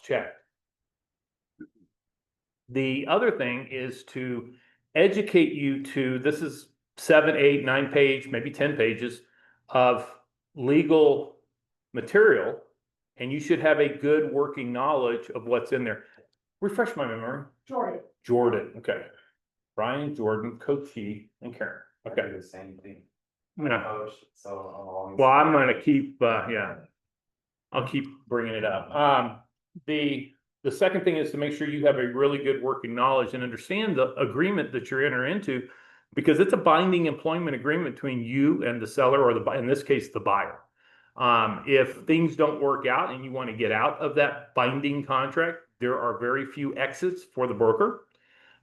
checked. The other thing is to educate you to, this is 7, 8, 9 page, maybe 10 pages of legal material, and you should have a good working knowledge of what's in there. Refresh my memory. Jordan, okay. Brian, Jordan, Coach T, and Karen. Okay. The same thing. Yeah. Coach, so I'm always. Well, I'm gonna keep, I'll keep bringing it up. The second thing is to make sure you have a really good working knowledge and understand the agreement that you're entering into, because it's a binding employment agreement between you and the seller, or in this case, the buyer. If things don't work out and you want to get out of that binding contract, there are very few exits for the broker.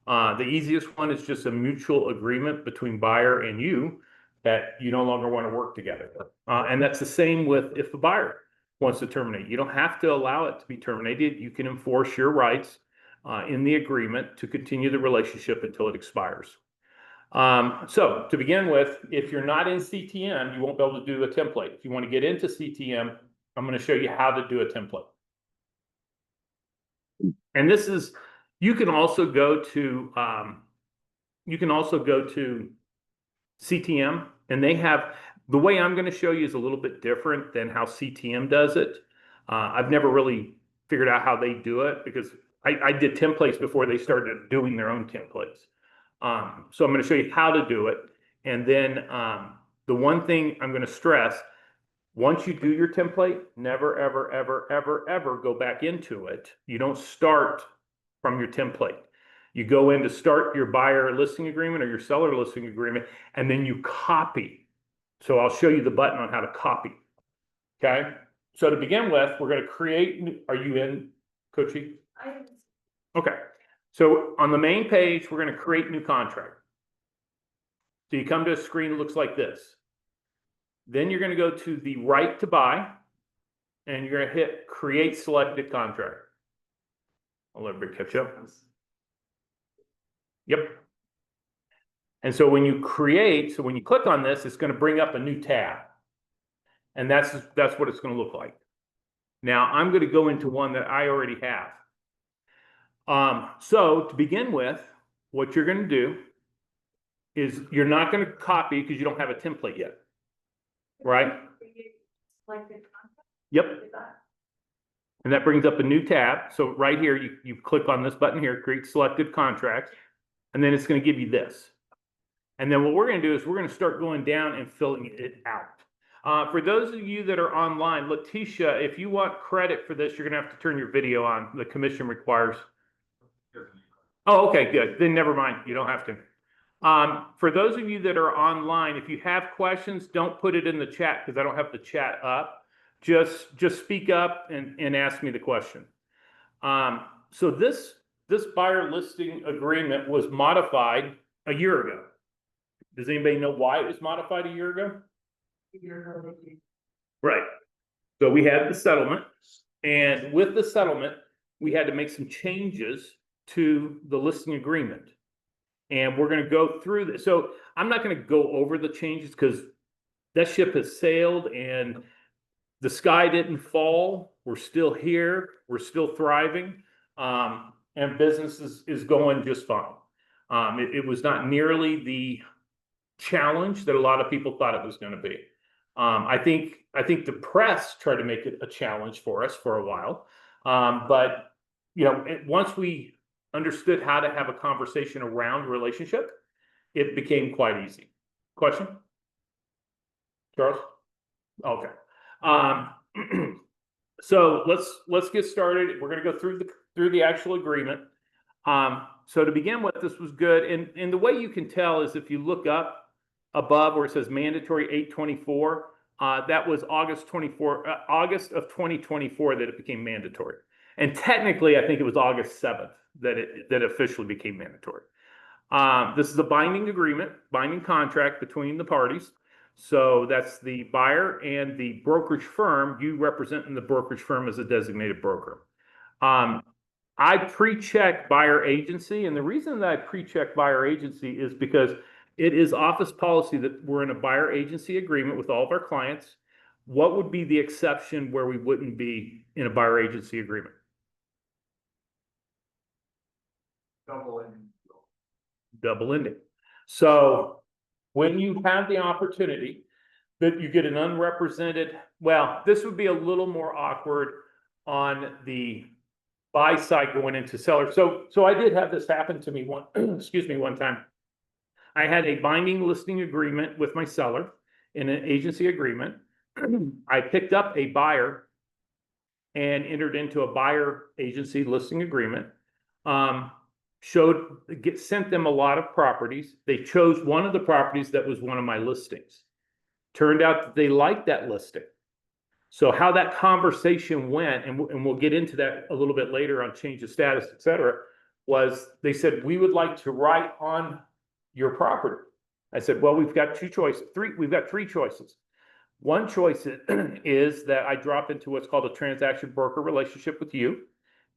The easiest one is just a mutual agreement between buyer and you that you no longer want to work together. And that's the same with if the buyer wants to terminate. You don't have to allow it to be terminated. You can enforce your rights in the agreement to continue the relationship until it expires. So to begin with, if you're not in CTM, you won't be able to do a template. If you want to get into CTM, I'm going to show you how to do a template. And this is, you can also go to CTM, and they have, the way I'm going to show you is a little bit different than how CTM does it. I've never really figured out how they do it, because I did templates before they started doing their own templates. So I'm going to show you how to do it. And then the one thing I'm going to stress, once you do your template, never, ever, ever, ever, ever go back into it. You don't start from your template. You go in to start your buyer listing agreement or your seller listing agreement, and then you copy. So I'll show you the button on how to copy. Okay. So to begin with, we're going to create, are you in, Coachy? I am. Okay. So on the main page, we're going to create new contract. So you come to a screen that looks like this. Then you're going to go to the right to buy, and you're going to hit create selected contract. I'll let everybody catch up. Yep. And so when you create, so when you click on this, it's going to bring up a new tab. And that's what it's going to look like. Now I'm going to go into one that I already have. So to begin with, what you're going to do is you're not going to copy because you don't have a template yet. Right? Yep. And that brings up a new tab. So right here, you click on this button here, create selected contracts, and then it's going to give you this. And then what we're going to do is we're going to start going down and filling it out. For those of you that are online, Letitia, if you want credit for this, you're going to have to turn your video on. The commission requires. Oh, okay, good. Then never mind. You don't have to. For those of you that are online, if you have questions, don't put it in the chat because I don't have the chat up. Just speak up and ask me the question. So this buyer listing agreement was modified a year ago. Does anybody know why it was modified a year ago? Right. So we had the settlement, and with the settlement, we had to make some changes to the listing agreement. And we're going to go through this. So I'm not going to go over the changes because that ship has sailed and the sky didn't fall. We're still here. We're still thriving. And business is going just fine. It was not nearly the challenge that a lot of people thought it was going to be. I think the press tried to make it a challenge for us for a while. But you know, once we understood how to have a conversation around relationship, it became quite easy. Question? Charles? Okay. So let's get started. We're going to go through the actual agreement. So to begin with, this was good. And the way you can tell is if you look up above where it says mandatory 8/24, that was August of 2024 that it became mandatory. And technically, I think it was August 7th that it officially became mandatory. This is a binding agreement, binding contract between the parties. So that's the buyer and the brokerage firm. You representing the brokerage firm as a designated broker. I pre-check buyer agency, and the reason that I pre-check buyer agency is because it is office policy that we're in a buyer agency agreement with all of our clients. What would be the exception where we wouldn't be in a buyer agency agreement? Double ending. So when you have the opportunity that you get an unrepresented, well, this would be a little more awkward on the buy side going into seller. So I did have this happen to me one, excuse me, one time. I had a binding listing agreement with my seller in an agency agreement. I picked up a buyer and entered into a buyer agency listing agreement. Sent them a lot of properties. They chose one of the properties that was one of my listings. Turned out that they liked that listing. So how that conversation went, and we'll get into that a little bit later on change of status, et cetera, was they said, we would like to write on your property. I said, well, we've got two choices. We've got three choices. One choice is that I drop into what's called a transaction broker relationship with you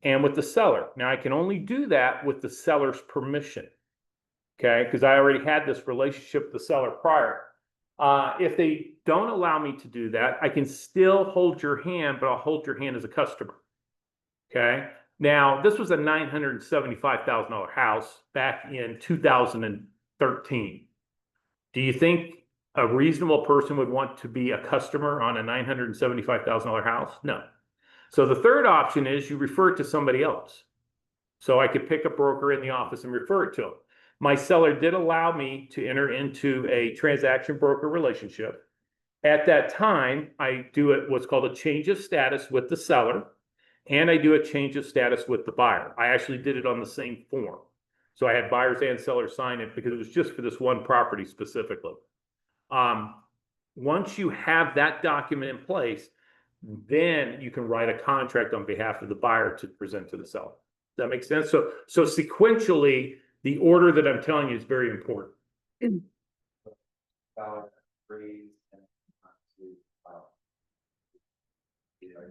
and with the seller. Now, I can only do that with the seller's permission, okay? Because I already had this relationship with the seller prior. If they don't allow me to do that, I can still hold your hand, but I'll hold your hand as a customer, okay? Now, this was a $975,000 house back in 2013. Do you think a reasonable person would want to be a customer on a $975,000 house? No. So the third option is you refer it to somebody else. So I could pick a broker in the office and refer it to them. My seller did allow me to enter into a transaction broker relationship. At that time, I do what's called a change of status with the seller, and I do a change of status with the buyer. I actually did it on the same form. So I had buyers and sellers sign it because it was just for this one property specifically. Once you have that document in place, then you can write a contract on behalf of the buyer to present to the seller. Does that make sense? So sequentially, the order that I'm telling you is very important.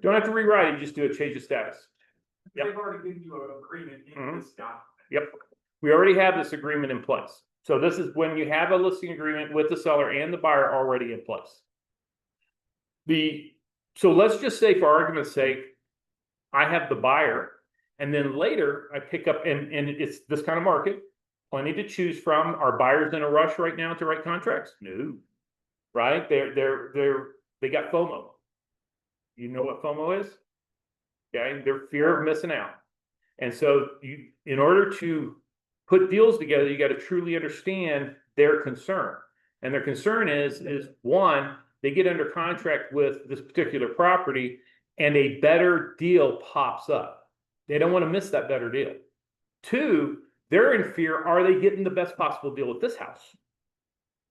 Don't have to rewrite it, you just do a change of status. Yep. They've already given you an agreement in this document. Yep. We already have this agreement in place. So this is when you have a listing agreement with the seller and the buyer already in place. So let's just say, for argument's sake, I have the buyer, and then later I pick up, and it's this kind of market, plenty to choose from. Are buyers in a rush right now to write contracts? No, right? They got FOMO. You know what FOMO is? Okay, their fear of missing out. And so in order to put deals together, you got to truly understand their concern. And their concern is one, they get under contract with this particular property and a better deal pops up. They don't want to miss that better deal. Two, they're in fear, are they getting the best possible deal with this house?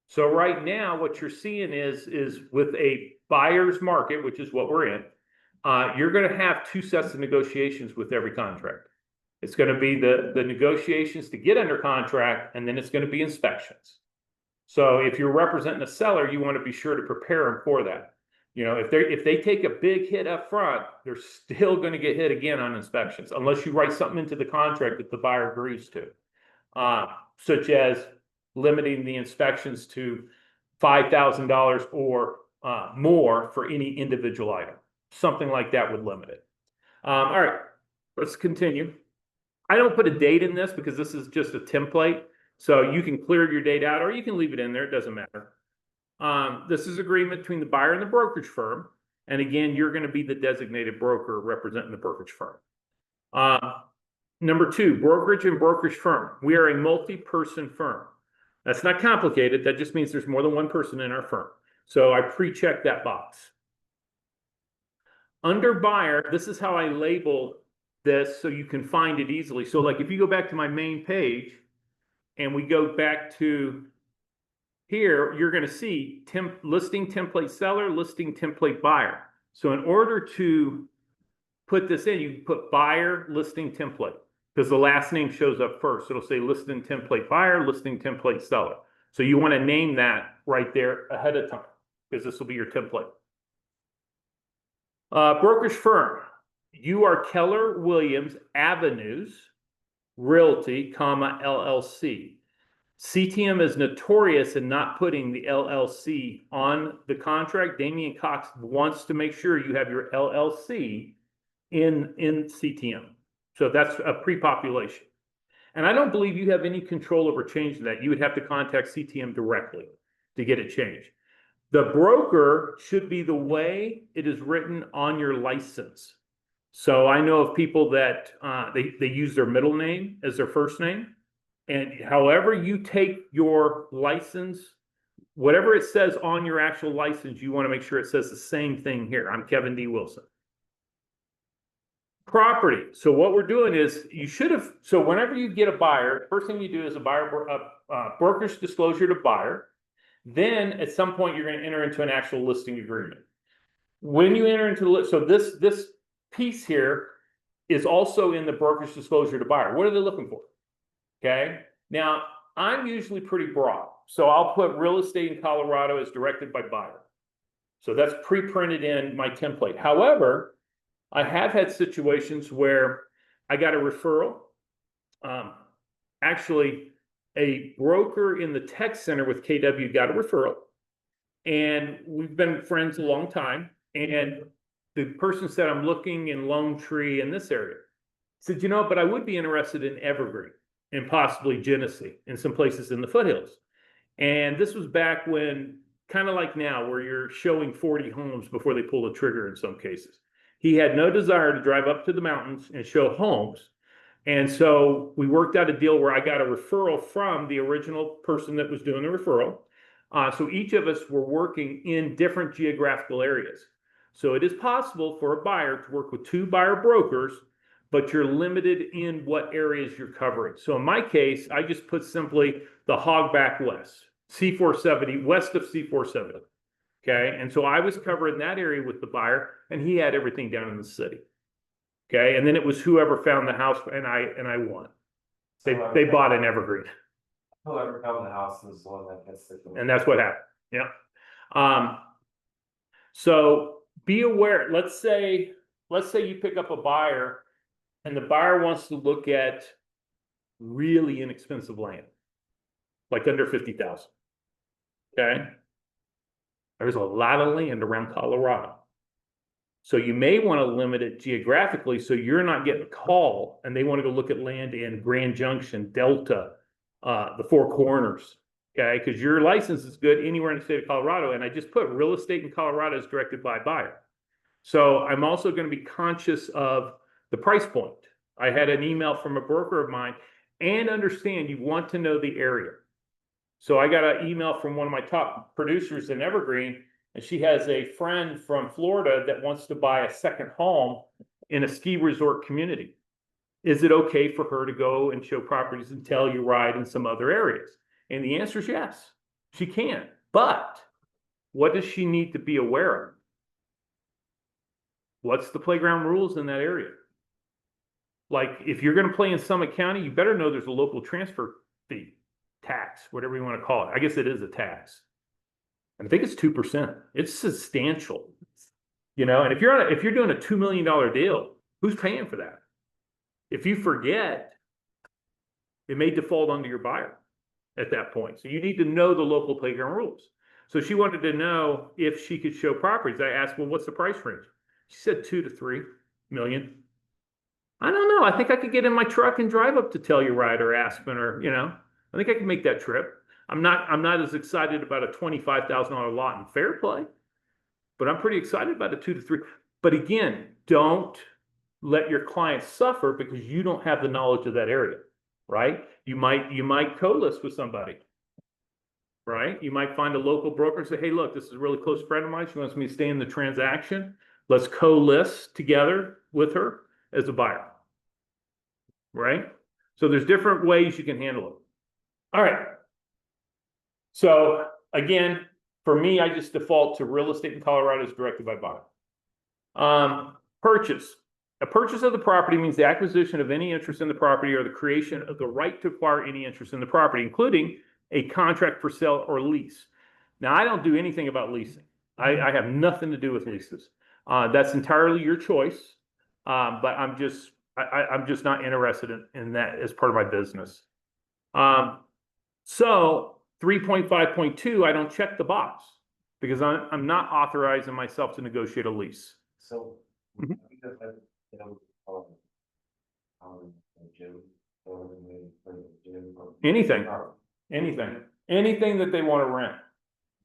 So right now, what you're seeing is with a buyer's market, which is what we're in, you're going to have two sets of negotiations with every contract. It's going to be the negotiations to get under contract, and then it's going to be inspections. So if you're representing a seller, you want to be sure to prepare them for that. You know, if they take a big hit up front, they're still going to get hit again on inspections, unless you write something into the contract that the buyer agrees to, such as limiting the inspections to $5,000 or more for any individual item. Something like that would limit it. All right, let's continue. I don't put a date in this because this is just a template. So you can clear your date out or you can leave it in there. It doesn't matter. This is agreement between the buyer and the brokerage firm. And again, you're going to be the designated broker representing the brokerage firm. Number two, brokerage and brokerage firm. We are a multi-person firm. That's not complicated. That just means there's more than one person in our firm. So I pre-check that box. Under buyer, this is how I label this so you can find it easily. So like if you go back to my main page and we go back to here, you're going to see listing template seller, listing template buyer. So in order to put this in, you can put buyer, listing template, because the last name shows up first. It'll say listing template buyer, listing template seller. So you want to name that right there ahead of time, because this will be your template. Brokerage firm. You are Keller Williams Avenues Realty, LLC. CTM is notorious in not putting the LLC on the contract. Damian Cox wants to make sure you have your LLC in CTM. So that's a pre-population. And I don't believe you have any control over changing that. You would have to contact CTM directly to get it changed. The broker should be the way it is written on your license. So I know of people that they use their middle name as their first name. And however you take your license, whatever it says on your actual license, you want to make sure it says the same thing here. I'm Kevin D. Wilson. Property. So what we're doing is you should have, so whenever you get a buyer, first thing you do is a broker's disclosure to buyer. Then at some point, you're going to enter into an actual listing agreement. When you enter into the, so this piece here is also in the broker's disclosure to buyer. What are they looking for? Okay. Now, I'm usually pretty broad. So I'll put real estate in Colorado as directed by buyer. So that's pre-printed in my template. However, I have had situations where I got a referral. Actually, a broker in the tech center with KW got a referral. And we've been friends a long time. And the person said, I'm looking in Lone Tree in this area. I said, you know, but I would be interested in Evergreen and possibly Genesee and some places in the foothills. And this was back when, kind of like now, where you're showing 40 homes before they pull the trigger in some cases. He had no desire to drive up to the mountains and show homes. And so we worked out a deal where I got a referral from the original person that was doing the referral. So each of us were working in different geographical areas. So it is possible for a buyer to work with 2 buyer brokers, but you're limited in what areas you're covering. So in my case, I just put simply the Hogback West, C470, west of C470. Okay. And so I was covering that area with the buyer, and he had everything down in the city. Okay. And then it was whoever found the house, and I won. They bought an Evergreen. Whoever found the house is the one that gets the. And that's what happened. Yeah. So be aware, let's say you pick up a buyer and the buyer wants to look at really inexpensive land, like under 50,000. Okay. There's a lot of land around Colorado. So you may want to limit it geographically so you're not getting a call and they want to go look at land in Grand Junction, Delta, the Four Corners. Okay, because your license is good anywhere in the state of Colorado. And I just put real estate in Colorado is directed by buyer. So I'm also going to be conscious of the price point. I had an email from a broker of mine, and understand you want to know the area. So I got an email from one of my top producers in Evergreen, and she has a friend from Florida that wants to buy a second home in a ski resort community. Is it okay for her to go and show properties in Telluride and some other areas? And the answer is yes, she can. But what does she need to be aware of? What's the playground rules in that area? Like, if you're going to play in Summit County, you better know there's a local transfer fee, tax, whatever you want to call it. I guess it is a tax. I think it's 2%. It's substantial, you know. And if you're doing a $2 million deal, who's paying for that? If you forget, it may default onto your buyer at that point. So you need to know the local playground rules. So she wanted to know if she could show properties. I asked, well, what's the price range? She said 2 to 3 million. I don't know. I think I could get in my truck and drive up to Telluride or Aspen, or, you know, I think I can make that trip. I'm not as excited about a $25,000 lot in Fairplay, but I'm pretty excited about a 2 to 3. But again, don't let your clients suffer because you don't have the knowledge of that area, right? You might co-list with somebody, right? You might find a local broker and say, hey, look, this is a really close friend of mine. She wants me to stay in the transaction. Let's co-list together with her as a buyer, right? So there's different ways you can handle it. All right. So again, for me, I just default to real estate in Colorado is directed by buyer. Purchase. A purchase of the property means the acquisition of any interest in the property or the creation of the right to acquire any interest in the property, including a contract for sale or lease. Now, I don't do anything about leasing. I have nothing to do with leases. That's entirely your choice. But I'm just not interested in that as part of my business. So 3.5.2, I don't check the box because I'm not authorizing myself to negotiate a lease. So, Mhm. because I, you know, Jim, Anything. Anything that they want to rent,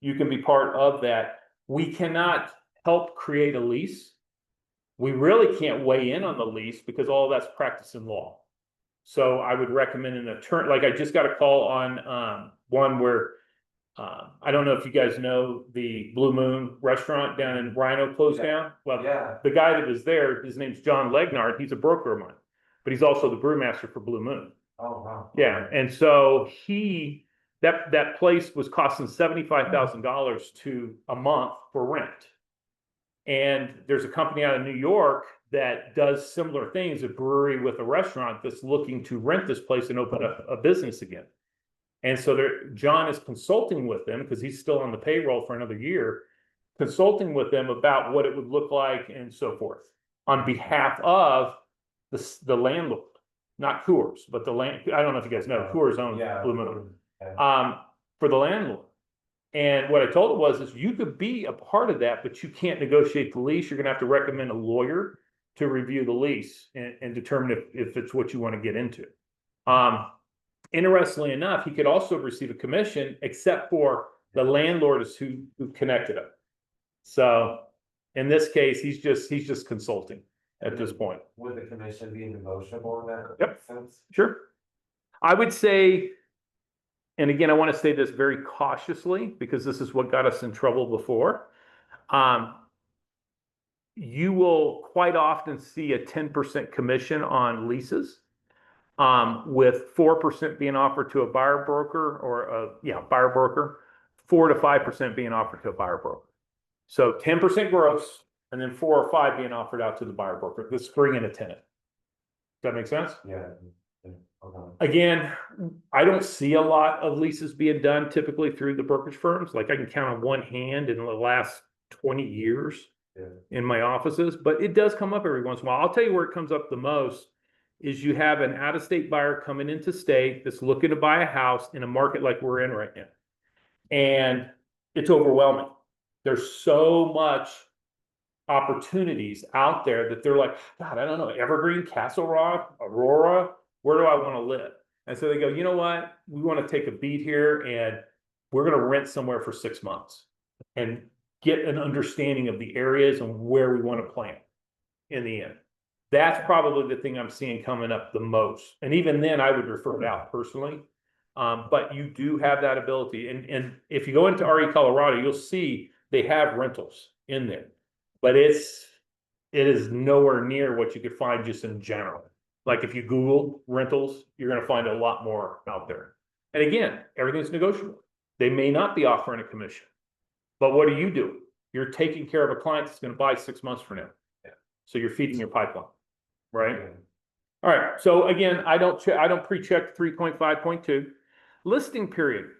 you can be part of that. We cannot help create a lease. We really can't weigh in on the lease because all that's practice in law. So I would recommend an attorney, like I just got a call on, one where, I don't know if you guys know the Blue Moon restaurant down in Rhino closed down. Well, Yeah, the guy that was there, his name's John Legnard. He's a broker of mine, but he's also the brewmaster for Blue Moon. oh, wow. Yeah, and so that place was costing $75,000 to a month for rent. And there's a company out of New York that does similar things, a brewery with a restaurant that's looking to rent this place and open a business again. And so John is consulting with them because he's still on the payroll for another year, consulting with them about what it would look like and so forth on behalf of the landlord. Not Coors, but I don't know if you guys know, Coors owns Yeah. Blue Moon, Okay. for the landlord. And what I told him is you could be a part of that, but you can't negotiate the lease. You're gonna have to recommend a lawyer to review the lease and determine if it's what you want to get into. Interestingly enough, he could also receive a commission, except for the landlord is who connected him. So in this case, he's just consulting at this point. Would the commission be negotiable in that Yep. sense? Sure. I would say, and again, I want to say this very cautiously because this is what got us in trouble before. You will quite often see a 10% commission on leases, with 4% being offered to a buyer broker or buyer broker, 4 to 5% being offered to a buyer broker. So 10% gross, and then 4 or 5 being offered out to the buyer broker. Let's bring in a tenant. Does that make sense? Yeah. Okay. Again, I don't see a lot of leases being done typically through the brokerage firms. Like I can count on one hand in the last 20 years Yeah. in my offices, but it does come up every once in a while. I'll tell you where it comes up the most is you have an out-of-state buyer coming into state that's looking to buy a house in a market like we're in right now. And it's overwhelming. There's so much opportunities out there that they're like, God, I don't know, Evergreen, Castle Rock, Aurora, where do I want to live? And so they go, you know what? We want to take a beat here and we're going to rent somewhere for 6 months and get an understanding of the areas and where we want to plant in the end. That's probably the thing I'm seeing coming up the most. And even then I would refer it out personally. But you do have that ability. And if you go into RE Colorado, you'll see they have rentals in there, but it is nowhere near what you could find just in general. Like if you Google rentals, you're going to find a lot more out there. And again, everything's negotiable. They may not be offering a commission, but what are you doing? You're taking care of a client that's going to buy 6 months from now. Yeah. So you're feeding your pipeline, right? Yeah. All right. So again, I don't pre-check 3.5.2 listing period.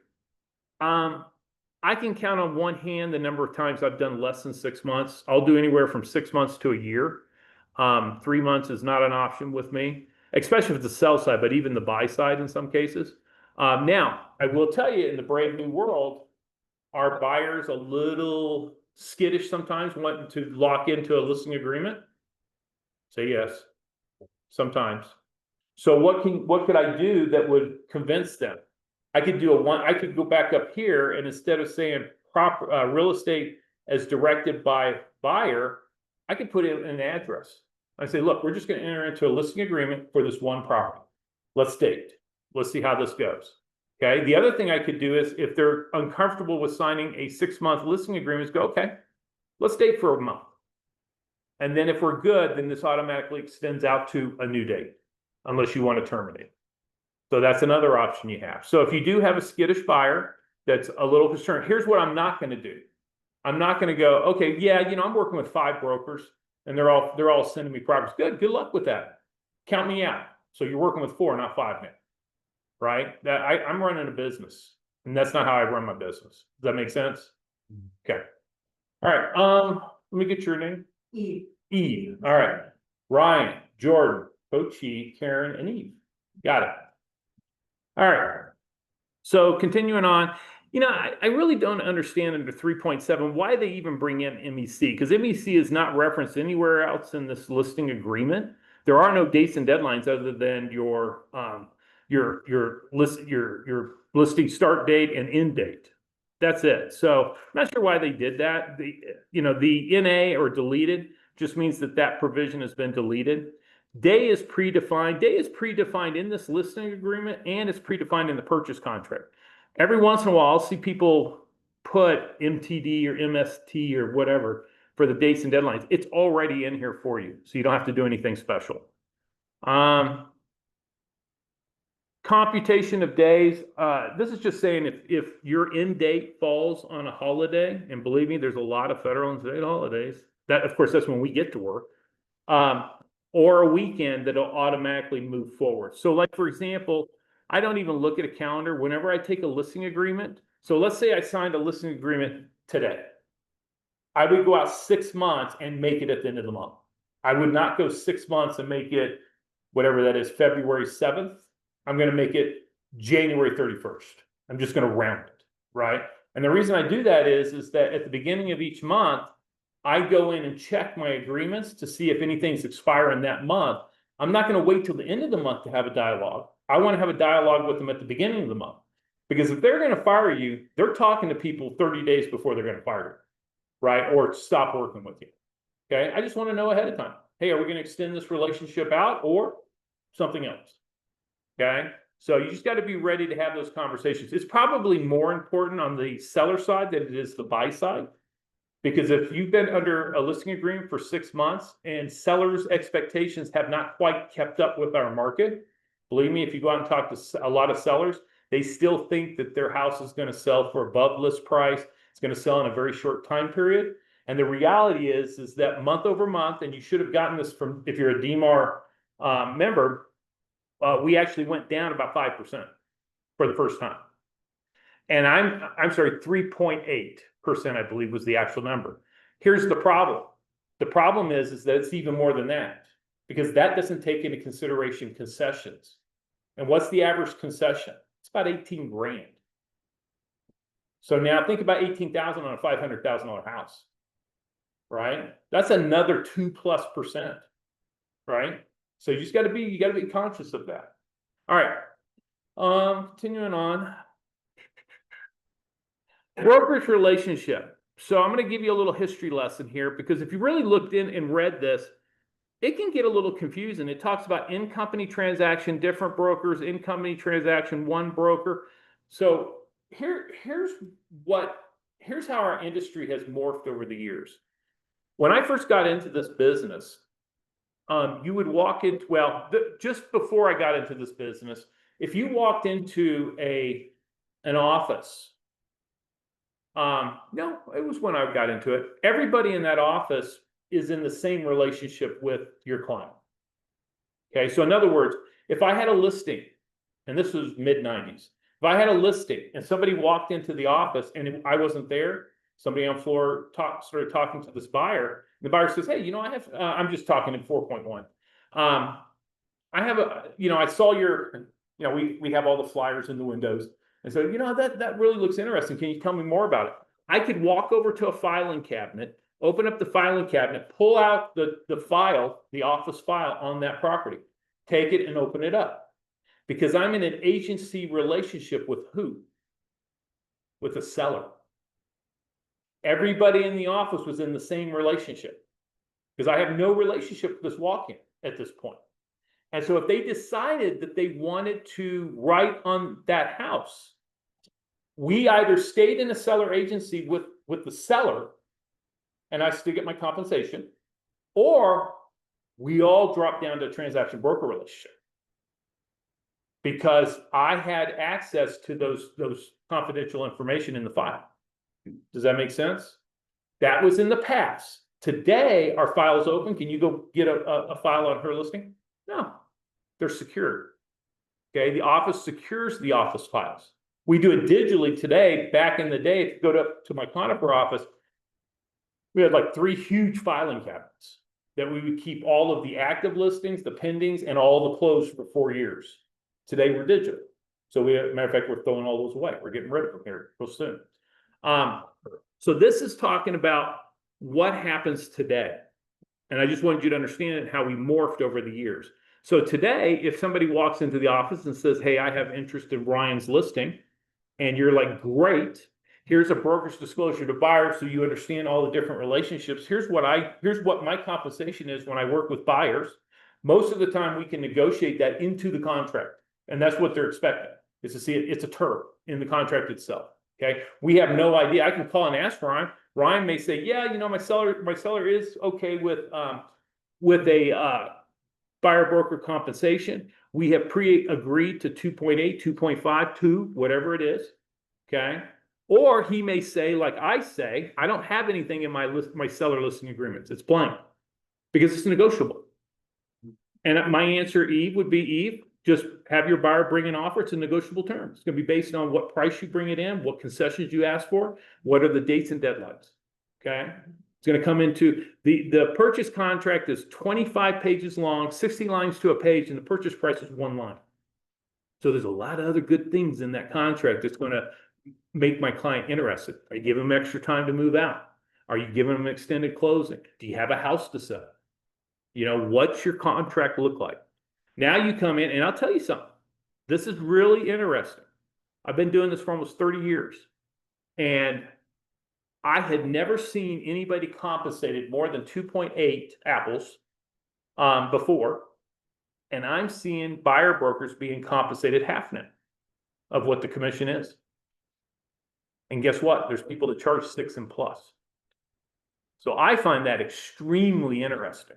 I can count on one hand the number of times I've done less than 6 months. I'll do anywhere from 6 months to a year. 3 months is not an option with me, especially if it's the sell side, but even the buy side in some cases. Now, I will tell you in the brave new world, are buyers a little skittish sometimes wanting to lock into a listing agreement? Say yes, sometimes. So what could I do that would convince them? I could go back up here and instead of saying real estate as directed by buyer, I could put in an address. I say, look, we're just going to enter into a listing agreement for this one property. Let's date. Let's see how this goes. Okay. The other thing I could do is if they're uncomfortable with signing a 6-month listing agreement, go, okay, let's date for a month. And then if we're good, then this automatically extends out to a new date, unless you want to terminate. So that's another option you have. So if you do have a skittish buyer that's a little concerned, here's what I'm not going to do. I'm not going to go, okay, yeah, I'm working with 5 brokers and they're all sending me properties. Good luck with that. Count me out. So you're working with 4, not 5 now, right? I'm running a business and that's not how I run my business. Does that make sense? Okay. All right. Let me get your name. Eve. All right. Ryan, Jordan, Coach E, Karen, and Eve. Got it. All right. So continuing on, I really don't understand under 3.7 why they even bring in MEC, because MEC is not referenced anywhere else in this listing agreement. There are no dates and deadlines other than your your listing start date and end date. That's it. So I'm not sure why they did that. The NA or deleted just means that that provision has been deleted. Day is predefined. Day is predefined in this listing agreement, and it's predefined in the purchase contract. Every once in a while, I'll see people put MTD or MST or whatever for the dates and deadlines. It's already in here for you, so you don't have to do anything special. Computation of days. This is just saying if your end date falls on a holiday, and believe me, there's a lot of federal and state holidays. That, of course, that's when we get to work. Or a weekend that'll automatically move forward. So, like for example, I don't even look at a calendar whenever I take a listing agreement. So let's say I signed a listing agreement today. I would go out 6 months and make it at the end of the month. I would not go 6 months and make it whatever that is, February 7th. I'm going to make it January 31st. I'm just going to round it, right? And the reason I do that is that at the beginning of each month, I go in and check my agreements to see if anything's expiring that month. I'm not going to wait till the end of the month to have a dialogue. I want to have a dialogue with them at the beginning of the month. Because if they're going to fire you, they're talking to people 30 days before they're going to fire you, right? Or stop working with you. Okay. I just want to know ahead of time. Hey, are we going to extend this relationship out or something else? Okay. So you just got to be ready to have those conversations. It's probably more important on the seller side than it is the buy side. Because if you've been under a listing agreement for 6 months and sellers' expectations have not quite kept up with our market, believe me, if you go out and talk to a lot of sellers, they still think that their house is going to sell for above list price. It's going to sell in a very short time period. And the reality is that month over month, and you should have gotten this from, if you're a DMAR member, we actually went down about 5% for the first time. And I'm sorry, 3.8%, I believe was the actual number. Here's the problem. The problem is that it's even more than that, because that doesn't take into consideration concessions. And what's the average concession? It's about 18 grand. So now think about 18,000 on a $500,000 house, right? That's another 2+%, right? So you got to be conscious of that. All right. Continuing on. Brokerage relationship. So I'm going to give you a little history lesson here, because if you really looked in and read this, it can get a little confusing. It talks about in-company transaction, different brokers, in-company transaction, one broker. So here's how our industry has morphed over the years. When I first got into this business, you would walk into, just before I got into this business, if you walked into an office, no, it was when I got into it. Everybody in that office is in the same relationship with your client. Okay, so in other words, if I had a listing, and this was mid-90s, if I had a listing and somebody walked into the office and I wasn't there, somebody on the floor started talking to this buyer. The buyer says, "Hey, I have, I'm just talking in 4.1. I have I saw your, we have all the flyers in the windows. And so, that really looks interesting. Can you tell me more about it?" I could walk over to a filing cabinet, open up the filing cabinet, pull out the file, the office file on that property, take it and open it up. Because I'm in an agency relationship with who? With a seller. Everybody in the office was in the same relationship, because I have no relationship with this walk-in at this point. And so if they decided that they wanted to write on that house, we either stayed in a seller agency with the seller, and I still get my compensation, or we all dropped down to a transaction broker relationship, because I had access to those confidential information in the file. Does that make sense? That was in the past. Today, our file is open. Can you go get a file on her listing? No, they're secured. Okay, the office secures the office files. We do it digitally today. Back in the day, if you go to my Conifer office, we had like 3 huge filing cabinets that we would keep all of the active listings, the pendings, and all the closed for 4 years. Today, we're digital. So matter of fact, we're throwing all those away. We're getting rid of them here real soon. So this is talking about what happens today. And I just wanted you to understand how we morphed over the years. So today, if somebody walks into the office and says, hey, I have interest in Ryan's listing, and you're like, great, here's a broker's disclosure to buyers so you understand all the different relationships. Here's what my compensation is when I work with buyers. Most of the time we can negotiate that into the contract. And that's what they're expecting, is to see it, it's a term in the contract itself. Okay. We have no idea. I can call and ask Ryan. Ryan may say, yeah, you know, my seller is okay with a buyer broker compensation. We have pre-agreed to 2.8, 2.5, 2, whatever it is. Okay. Or he may say, like I say, I don't have anything in my seller listing agreements. It's blank because it's negotiable. And my answer, Eve, would be, Eve, just have your buyer bring an offer. It's a negotiable term. It's going to be based on what price you bring it in, what concessions you ask for, what are the dates and deadlines. Okay. It's going to come into the purchase contract is 25 pages long, 60 lines to a page, and the purchase price is 1 line. So there's a lot of other good things in that contract that's going to make my client interested. Are you giving them extra time to move out? Are you giving them extended closing? Do you have a house to sell? You know, what's your contract look like? Now you come in, and I'll tell you something. This is really interesting. I've been doing this for almost 30 years, and I had never seen anybody compensated more than 2.8 apples before, and I'm seeing buyer brokers being compensated half now of what the commission is. And guess what? There's people that charge 6 and plus. So I find that extremely interesting.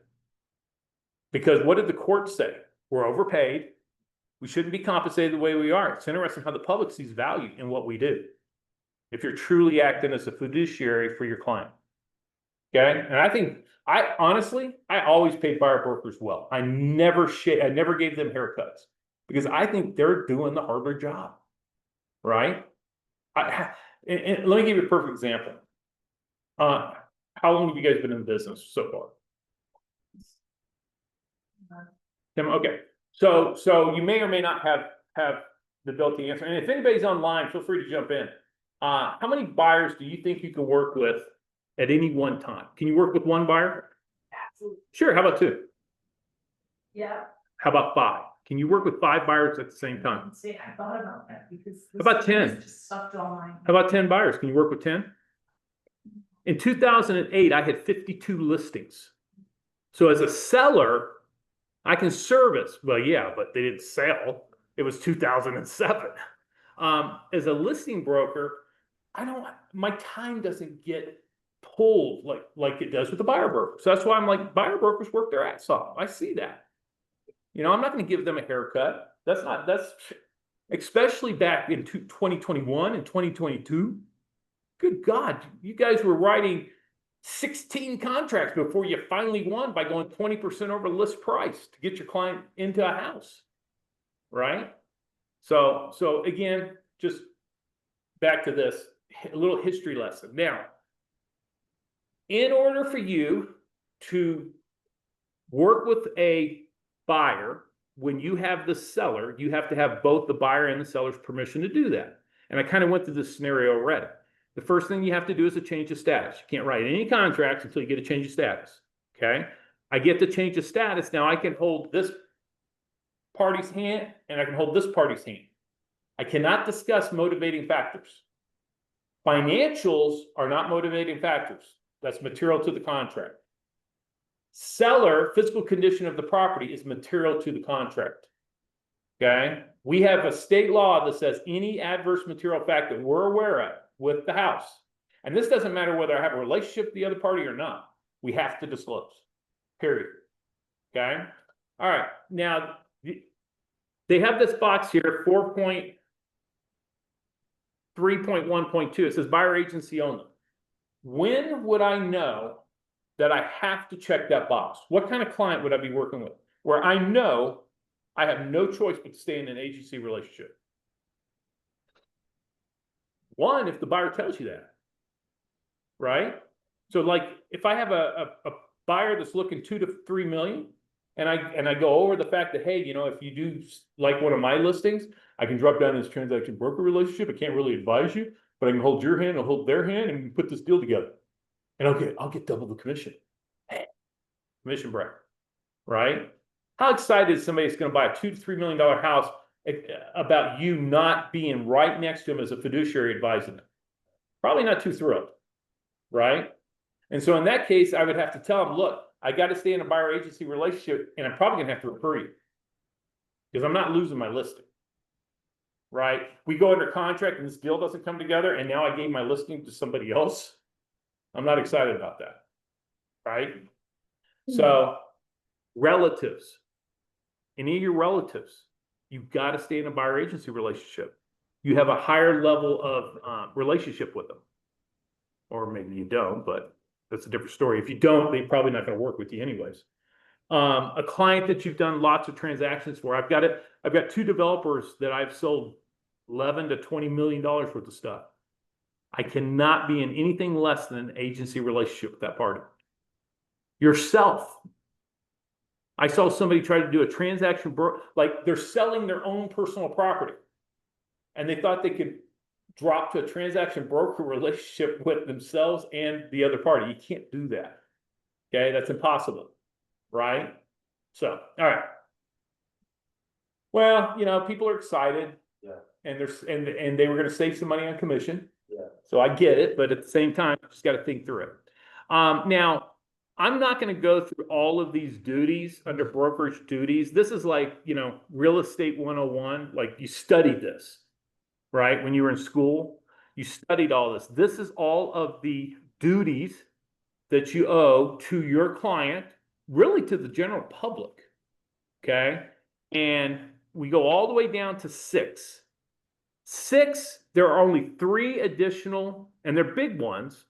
Because what did the court say? We're overpaid. We shouldn't be compensated the way we are. It's interesting how the public sees value in what we do, if you're truly acting as a fiduciary for your client. Okay. And I honestly always paid buyer brokers well. I never gave them haircuts because I think they're doing the harder job. Right. And let me give you a perfect example. How long have you guys been in the business so far? Okay. So you may or may not have the ability to answer. And if anybody's online, feel free to jump in. How many buyers do you think you can work with at any one time? Can you work with one buyer? Absolutely. Sure. How about 2? Yeah. How about 5? Can you work with 5 buyers at the same time? See, I thought about that because. How about 10? Just sucked all mine. How about 10 buyers? Can you work with 10? In 2008, I had 52 listings. So as a seller, I can service. Well, yeah, but they didn't sell. It was 2007. As a listing broker, my time doesn't get pulled like it does with the buyer broker. So that's why I'm like, buyer brokers work their ass off. I see that. You know, I'm not going to give them a haircut. That's especially back in 2021 and 2022. Good God, you guys were writing 16 contracts before you finally won by going 20% over list price to get your client into a house. Right? So again, just back to this, a little history lesson. Now, in order for you to work with a buyer, when you have the seller, you have to have both the buyer and the seller's permission to do that. And I kind of went through this scenario already. The first thing you have to do is a change of status. You can't write any contracts until you get a change of status. Okay. I get the change of status. Now I can hold this party's hand and I can hold this party's hand. I cannot discuss motivating factors. Financials are not motivating factors. That's material to the contract. Seller, physical condition of the property is material to the contract. Okay. We have a state law that says any adverse material fact that we're aware of with the house. And this doesn't matter whether I have a relationship with the other party or not. We have to disclose. Period. Okay. All right. Now, they have this box here, 4.3.1.2. It says buyer agency only. When would I know that I have to check that box? What kind of client would I be working with? Where I know I have no choice but to stay in an agency relationship. 1, if the buyer tells you that, right? So like if I have a buyer that's looking 2 to 3 million and I go over the fact that, hey, you know, if you do like one of my listings, I can drop down this transaction broker relationship. I can't really advise you, but I can hold your hand, I'll hold their hand and we can put this deal together. And I'll get double the commission. Hey, commission break, right? How excited is somebody that's gonna buy a $2 to $3 million house about you not being right next to him as a fiduciary advising them? Probably not too thrilled, right? And so in that case, I would have to tell them, look, I gotta stay in a buyer agency relationship, and I'm probably gonna have to refer you. Because I'm not losing my listing. Right? We go under contract and this deal doesn't come together, and now I gave my listing to somebody else. I'm not excited about that. Right? So, relatives. Any of your relatives, you've got to stay in a buyer agency relationship. You have a higher level of relationship with them. Or maybe you don't, but that's a different story. If you don't, they're probably not going to work with you anyways. A client that you've done lots of transactions for. I've got 2 developers that I've sold $11 to $20 million worth of stuff. I cannot be in anything less than an agency relationship with that party. Yourself. I saw somebody try to do a transaction, like they're selling their own personal property. And they thought they could drop to a transaction broker relationship with themselves and the other party. You can't do that. Okay, that's impossible. Right? So, all right. Well, people are excited. Yeah. And and they were going to save some money on commission. Yeah. So I get it, but at the same time, you just got to think through it. Now, I'm not going to go through all of these duties under brokerage duties. This is like, real estate 101. Like you studied this, right? When you were in school, you studied all this. This is all of the duties that you owe to your client, really to the general public. Okay. And we go all the way down to 6. 6, there are only 3 additional, and they're big ones,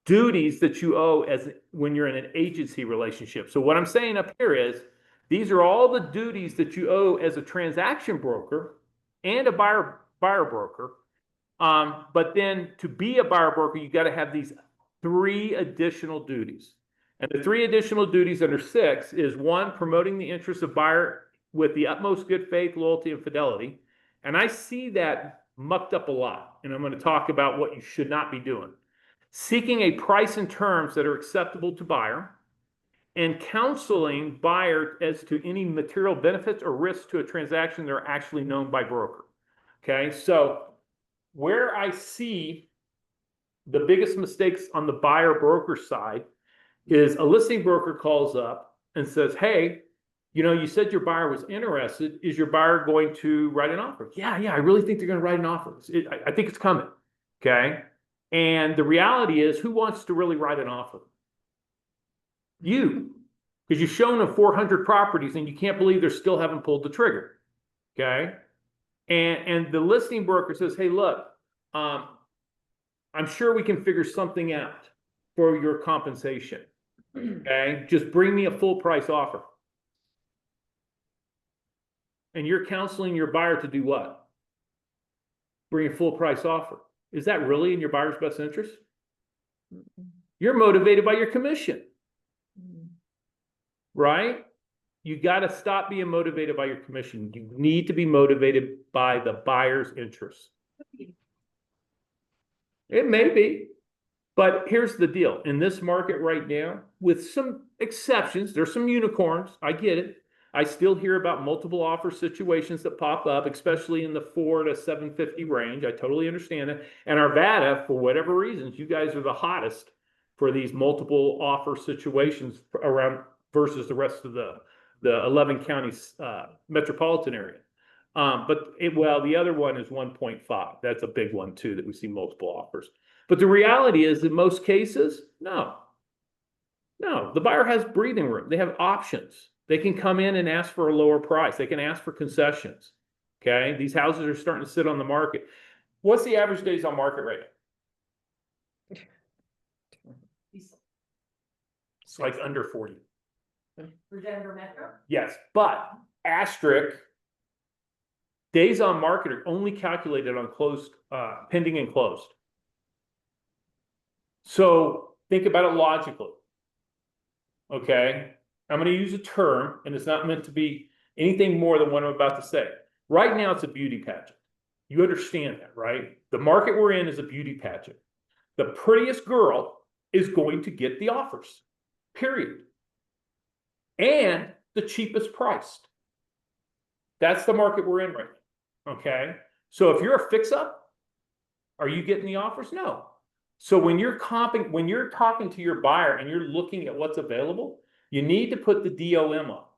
duties that you owe when you're in an agency relationship. So what I'm saying up here is, these are all the duties that you owe as a transaction broker and a buyer broker. But then to be a buyer broker, you got to have these 3 additional duties. And the 3 additional duties under 6 is 1, promoting the interests of buyer with the utmost good faith, loyalty, and fidelity. And I see that mucked up a lot. And I'm going to talk about what you should not be doing. Seeking a price and terms that are acceptable to buyer, and counseling buyer as to any material benefits or risks to a transaction that are actually known by broker. Okay, so where I see the biggest mistakes on the buyer broker side is a listing broker calls up and says, hey, you said your buyer was interested. Is your buyer going to write an offer? Yeah, I really think they're going to write an offer. I think it's coming. Okay. And the reality is, who wants to really write an offer? You. Because you've shown them 400 properties and you can't believe they still haven't pulled the trigger. Okay. And the listing broker says, hey, look, I'm sure we can figure something out for your compensation. Okay. Just bring me a full price offer. And you're counseling your buyer to do what? Bring a full price offer. Is that really in your buyer's best interest? You're motivated by your commission. Right? You got to stop being motivated by your commission. You need to be motivated by the buyer's interest. It may be. But here's the deal. In this market right now, with some exceptions, there's some unicorns. I get it. I still hear about multiple offer situations that pop up, especially in the 4 to 750 range. I totally understand it. And Arvada, for whatever reasons, you guys are the hottest for these multiple offer situations around versus the rest of the 11 counties metropolitan area. But the other one is 1.5. That's a big one too, that we see multiple offers. But the reality is, in most cases, no, the buyer has breathing room. They have options. They can come in and ask for a lower price. They can ask for concessions. Okay. These houses are starting to sit on the market. What's the average days on market right now? It's like under 40. For Denver Metro? Yes, but asterisk, days on market are only calculated on closed, pending and closed. So think about it logically. Okay. I'm going to use a term, and it's not meant to be anything more than what I'm about to say. Right now, it's a beauty pageant. You understand that, right? The market we're in is a beauty pageant. The prettiest girl is going to get the offers, period. And the cheapest priced. That's the market we're in right now, okay? So if you're a fix-up, are you getting the offers? No. So when you're talking to your buyer and you're looking at what's available, you need to put the DOM up.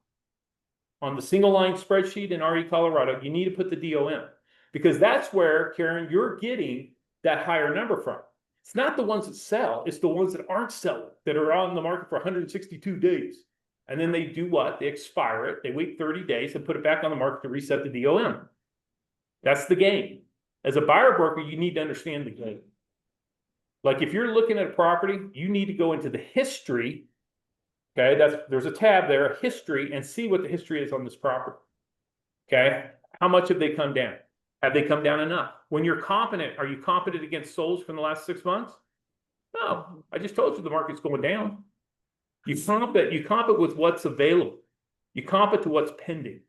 On the single line spreadsheet in RE Colorado, you need to put the DOM because that's where, Karen, you're getting that higher number from. It's not the ones that sell, it's the ones that aren't selling, that are on the market for 162 days. And then they do what? They expire it, they wait 30 days and put it back on the market to reset the DOM. That's the game. As a buyer broker, you need to understand the game. Like if you're looking at a property, you need to go into the history. Okay, there's a tab there, history, and see what the history is on this property. Okay, how much have they come down? Have they come down enough? When you're competent, are you competent against solds from the last 6 months? No, I just told you the market's going down. You comp it with what's available. You comp it to what's pending.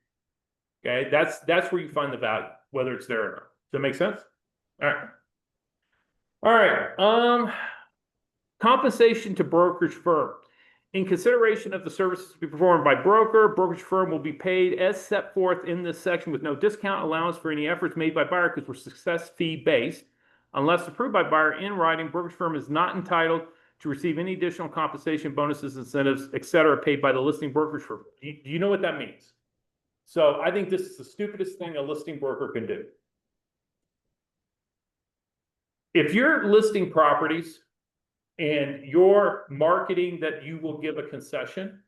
Okay, that's where you find the value, whether it's there or not. Does that make sense? All right. All right. Compensation to brokerage firm. In consideration of the services to be performed by brokerage firm will be paid as set forth in this section with no discount allowance for any efforts made by buyer because we're success fee based. Unless approved by buyer in writing, brokerage firm is not entitled to receive any additional compensation, bonuses, incentives, etc. paid by the listing brokerage firm. Do you know what that means? So I think this is the stupidest thing a listing broker can do. If you're listing properties and you're marketing that you will give a concession,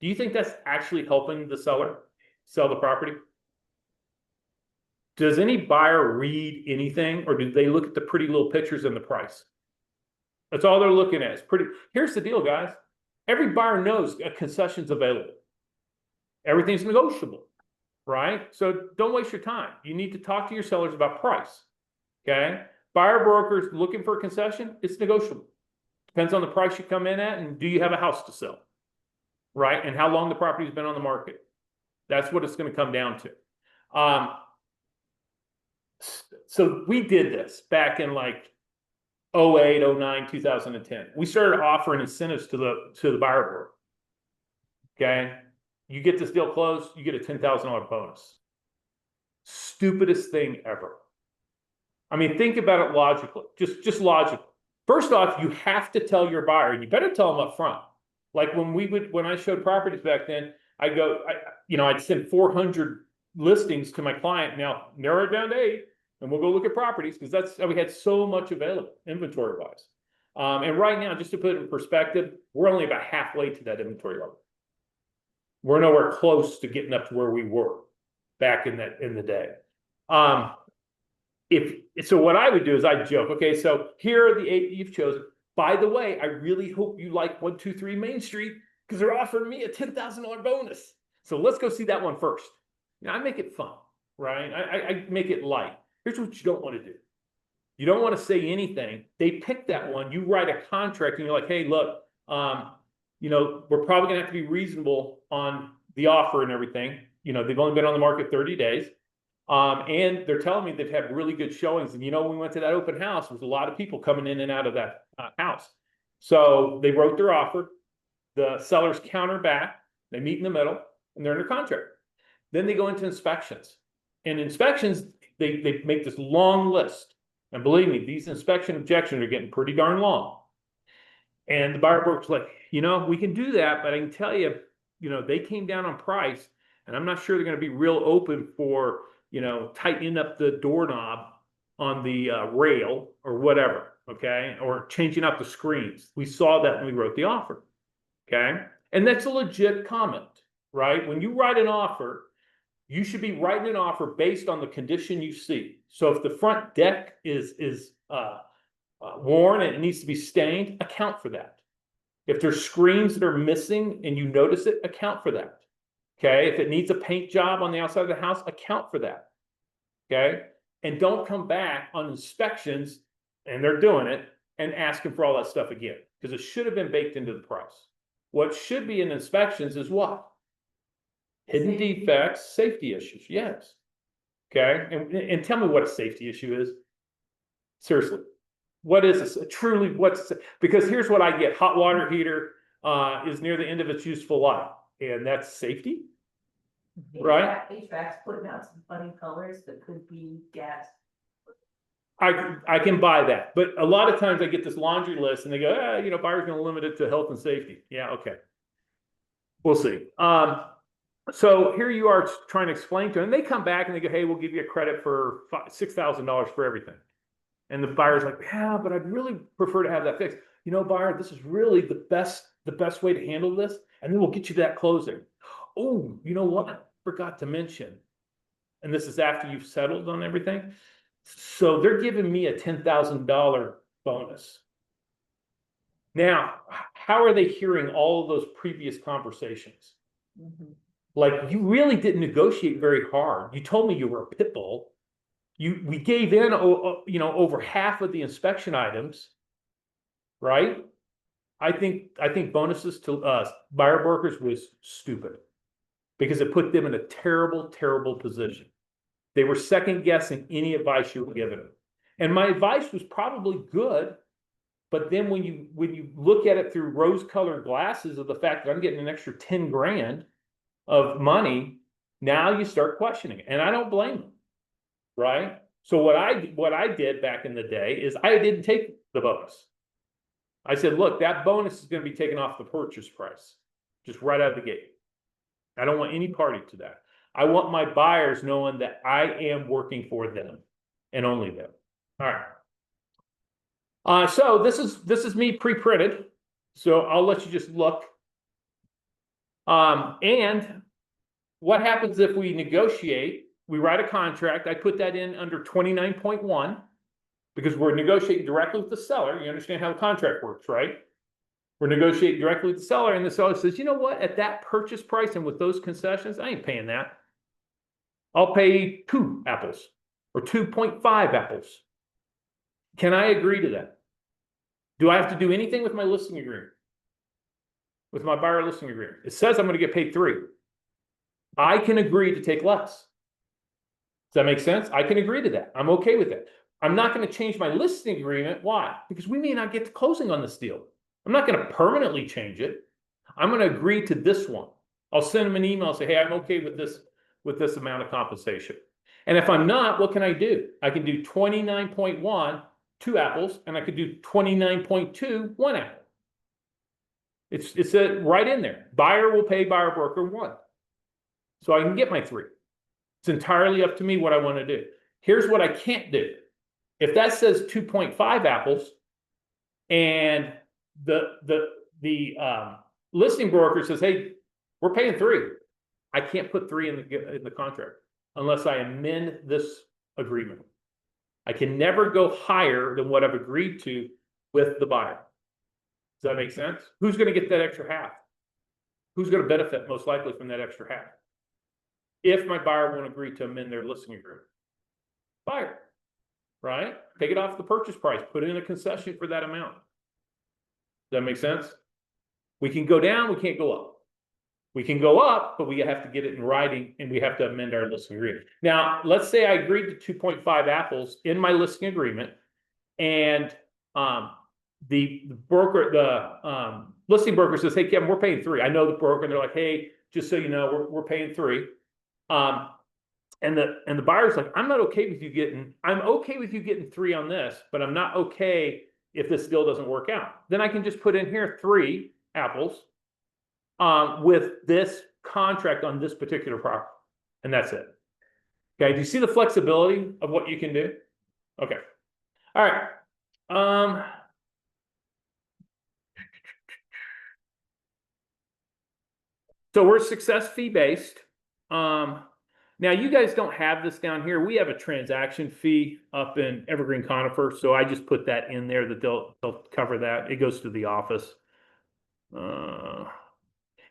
do you think that's actually helping the seller sell the property? Does any buyer read anything, or do they look at the pretty little pictures and the price? That's all they're looking at. It's pretty. Here's the deal, guys. Every buyer knows a concession's available. Everything's negotiable, right? So don't waste your time. You need to talk to your sellers about price, okay? Buyer brokers looking for a concession, it's negotiable. Depends on the price you come in at and do you have a house to sell, right? And how long the property's been on the market. That's what it's going to come down to. So we did this back in like 08, 09, 2010. We started offering incentives to the buyer broker. Okay. You get this deal closed, you get a $10,000 bonus. Stupidest thing ever. I mean, think about it logically, just logically. First off, you have to tell your buyer, and you better tell them up front. Like when I showed properties back then, I'd send 400 listings to my client. Now narrow it down to 8, and we'll go look at properties because we had so much available inventory wise. And right now, just to put it in perspective, we're only about halfway to that inventory level. We're nowhere close to getting up to where we were back in the day. So what I would do is I'd joke, okay, so here are the 8 you've chosen. By the way, I really hope you like 123 Main Street because they're offering me a $10,000 bonus. So let's go see that one first. I make it fun, right? I make it light. Here's what you don't want to do. You don't want to say anything. They pick that one. You write a contract and you're like, hey, look, we're probably going to have to be reasonable on the offer and everything. They've only been on the market 30 days. And they're telling me they've had really good showings. And when we went to that open house, there was a lot of people coming in and out of that house. So they wrote their offer. The sellers counter back. They meet in the middle, and they're under contract. Then they go into inspections. And inspections, they make this long list. And believe me, these inspection objections are getting pretty darn long. And the buyer broker's like, we can do that, but I can tell you, they came down on price, and I'm not sure they're going to be real open for tightening up the doorknob on the rail or whatever, okay? Or changing out the screens. We saw that when we wrote the offer, okay? And that's a legit comment, right? When you write an offer, you should be writing an offer based on the condition you see. So if the front deck is worn and it needs to be stained, account for that. If there's screens that are missing and you notice it, account for that. Okay, if it needs a paint job on the outside of the house, account for that. Okay, and don't come back on inspections, and they're doing it, and asking for all that stuff again, because it should have been baked into the price. What should be in inspections is what? Hidden defects, safety issues, yes. Okay, and tell me what a safety issue is. Seriously, what is this? Truly, because here's what I get. Hot water heater is near the end of its useful life. and that's safety. The Right. HVAC's putting out some funny colors that could be gas. I can buy that, but a lot of times I get this laundry list and they go, buyer's gonna limit it to health and safety. Yeah, okay. We'll see. So here you are trying to explain to them, they come back and they go, hey, we'll give you a credit for $6,000 for everything. And the buyer's like, yeah, but I'd really prefer to have that fixed. Buyer, this is really the best way to handle this, and then we'll get you that closing. Oh, you know what? I forgot to mention. And this is after you've settled on everything. So they're giving me a $10,000 bonus. Now, how are they hearing all of those previous conversations? Like, you really didn't negotiate very hard. You told me you were a pit bull. We gave in, over half of the inspection items, right? I think bonuses to buyer brokers was stupid because it put them in a terrible, terrible position. They were second guessing any advice you were giving them. And my advice was probably good, but then when you look at it through rose-colored glasses of the fact that I'm getting an extra 10 grand of money, now you start questioning it. And I don't blame them, right? So what I did back in the day is I didn't take the bonus. I said, look, that bonus is going to be taken off the purchase price, just right out of the gate. I don't want any party to that. I want my buyers knowing that I am working for them and only them. All right. So this is me pre-printed. So I'll let you just look. And what happens if we negotiate? We write a contract. I put that in under 29.1 because we're negotiating directly with the seller. You understand how the contract works, right? We're negotiating directly with the seller, and the seller says, you know what? At that purchase price and with those concessions, I ain't paying that. I'll pay 2 apples or 2.5 apples. Can I agree to that? Do I have to do anything with my listing agreement? With my buyer listing agreement? It says I'm going to get paid 3. I can agree to take less. Does that make sense? I can agree to that. I'm okay with that. I'm not going to change my listing agreement. Why? Because we may not get to closing on this deal. I'm not going to permanently change it. I'm going to agree to this one. I'll send them an email and say, hey, I'm okay with this amount of compensation. And if I'm not, what can I do? I can do 29.1, 2 apples, and I could do 29.2, 1 apple. It's right in there. Buyer will pay buyer broker 1. So I can get my 3. It's entirely up to me what I want to do. Here's what I can't do. If that says 2.5 apples and the listing broker says, hey, we're paying 3. I can't put 3 in the contract unless I amend this agreement. I can never go higher than what I've agreed to with the buyer. Does that make sense? Who's going to get that extra half? Who's going to benefit most likely from that extra half? If my buyer won't agree to amend their listing agreement. Buyer, right? Take it off the purchase price, put in a concession for that amount. Does that make sense? We can go down, we can't go up. We can go up, but we have to get it in writing and we have to amend our listing agreement. Now, let's say I agreed to 2.5 apples in my listing agreement and the listing broker says, hey, Kevin, we're paying 3. I know the broker and they're like, hey, just so you know, we're paying 3. And the buyer's like, I'm okay with you getting 3 on this, but I'm not okay if this deal doesn't work out. Then I can just put in here 3 apples with this contract on this particular property. And that's it. Okay, do you see the flexibility of what you can do? Okay. All right. So we're success fee based. Now you guys don't have this down here. We have a transaction fee up in Evergreen Conifer. So I just put that in there that they'll cover that. It goes to the office.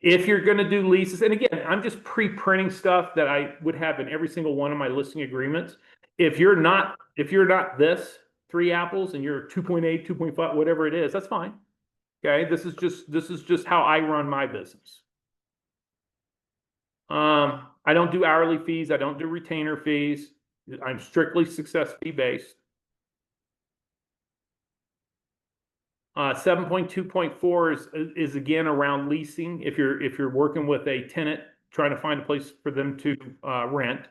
If you're going to do leases, and again, I'm just pre-printing stuff that I would have in every single one of my listing agreements. If you're not this 3 apples and you're 2.8, 2.5, whatever it is, that's fine. Okay, this is just how I run my business. I don't do hourly fees. I don't do retainer fees. I'm strictly success fee based. 7.2.4 is again around leasing. If you're working with a tenant, trying to find a place for them to rent.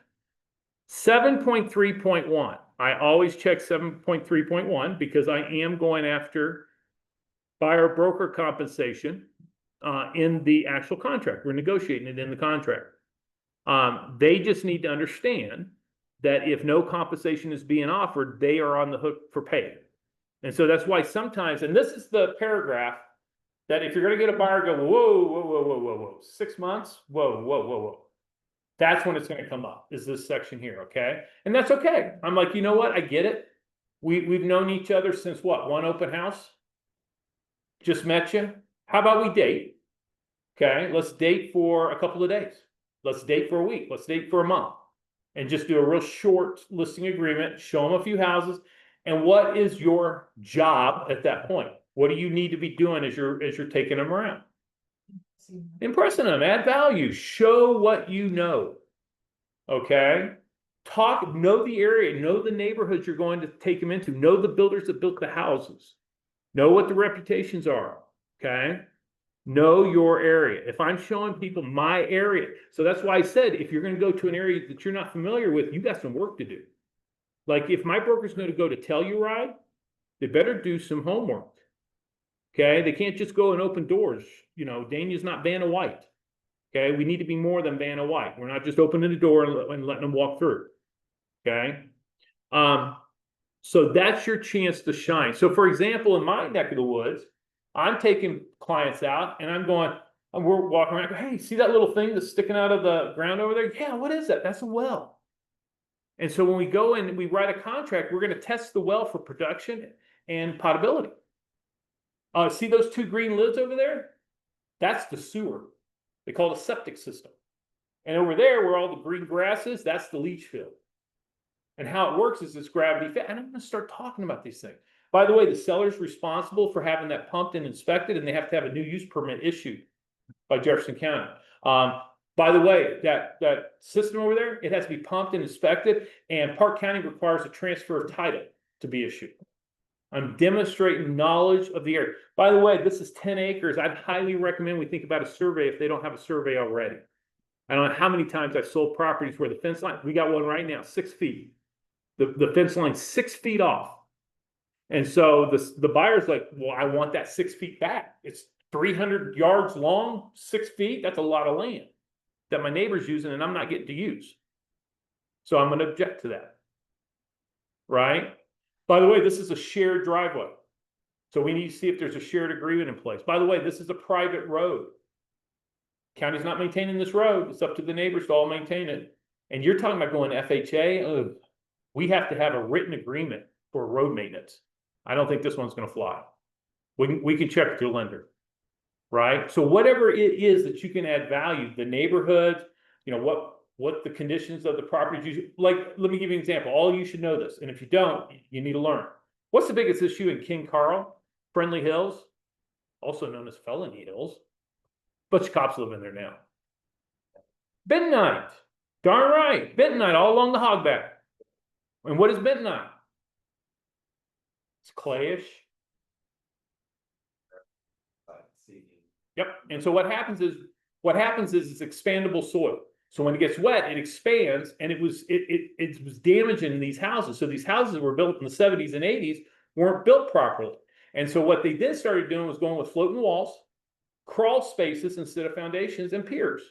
7.3.1, I always check 7.3.1 because I am going after buyer broker compensation in the actual contract. We're negotiating it in the contract. They just need to understand that if no compensation is being offered, they are on the hook for pay. And so that's why sometimes, and this is the paragraph that if you're going to get a buyer, go, whoa, whoa, whoa, whoa, whoa, whoa, 6 months, whoa, whoa, whoa, whoa. That's when it's going to come up, is this section here, okay? And that's okay. I'm like, you know what? I get it. We've known each other since what? One open house? Just met you. How about we date? Okay, let's date for a couple of days. Let's date for a week. Let's date for a month. And just do a real short listing agreement, show them a few houses. And what is your job at that point? What do you need to be doing as you're taking them around? Impressing them, add value, show what you know. Okay? Know the area, know the neighborhoods you're going to take them into, know the builders that built the houses, know what the reputations are. Okay? Know your area. If I'm showing people my area, so that's why I said if you're going to go to an area that you're not familiar with, you got some work to do. Like if my broker's going to go to Telluride, they better do some homework. Okay, they can't just go and open doors. You know, Dania's not Vanna White. Okay, we need to be more than Vanna White. We're not just opening the door and letting them walk through. Okay, so that's your chance to shine. So, for example, in my neck of the woods, I'm taking clients out and we're walking around. Hey, see that little thing that's sticking out of the ground over there? Yeah, what is that? That's a well. And so when we go in and we write a contract, we're going to test the well for production and potability. See those two green lids over there? That's the sewer. They call it a septic system. And over there, where all the green grass is, that's the leach field. And how it works is it's gravity fed. And I'm going to start talking about these things. By the way, the seller's responsible for having that pumped and inspected, and they have to have a new use permit issued by Jefferson County. By the way, that system over there, it has to be pumped and inspected, and Park County requires a transfer of title to be issued. I'm demonstrating knowledge of the area. By the way, this is 10 acres. I'd highly recommend we think about a survey if they don't have a survey already. I don't know how many times I've sold properties where the fence line, we got one right now, 6 feet. The fence line's 6 feet off. And so the buyer's like, well, I want that 6 feet back. It's 300 yards long, 6 feet. That's a lot of land that my neighbor's using and I'm not getting to use. So I'm going to object to that. Right? By the way, this is a shared driveway. So we need to see if there's a shared agreement in place. By the way, this is a private road. County's not maintaining this road. It's up to the neighbors to all maintain it. And you're talking about going FHA. Oh, we have to have a written agreement for road maintenance. I don't think this one's going to fly. We can check with your lender. Right? So whatever it is that you can add value, the neighborhood, you know, what the conditions of the property, like, let me give you an example. All you should know this. And if you don't, you need to learn. What's the biggest issue in King Carl? Friendly Hills, also known as Felony Hills. Bunch of cops live in there now. Bentonite, darn right. Bentonite all along the hogback. And what is bentonite? It's clayish. Yep. And so what happens is it's expandable soil. So when it gets wet, it expands, and it was damaging these houses. So these houses were built in the 70s and 80s weren't built properly. And so what they then started doing was going with floating walls, crawl spaces instead of foundations, and piers.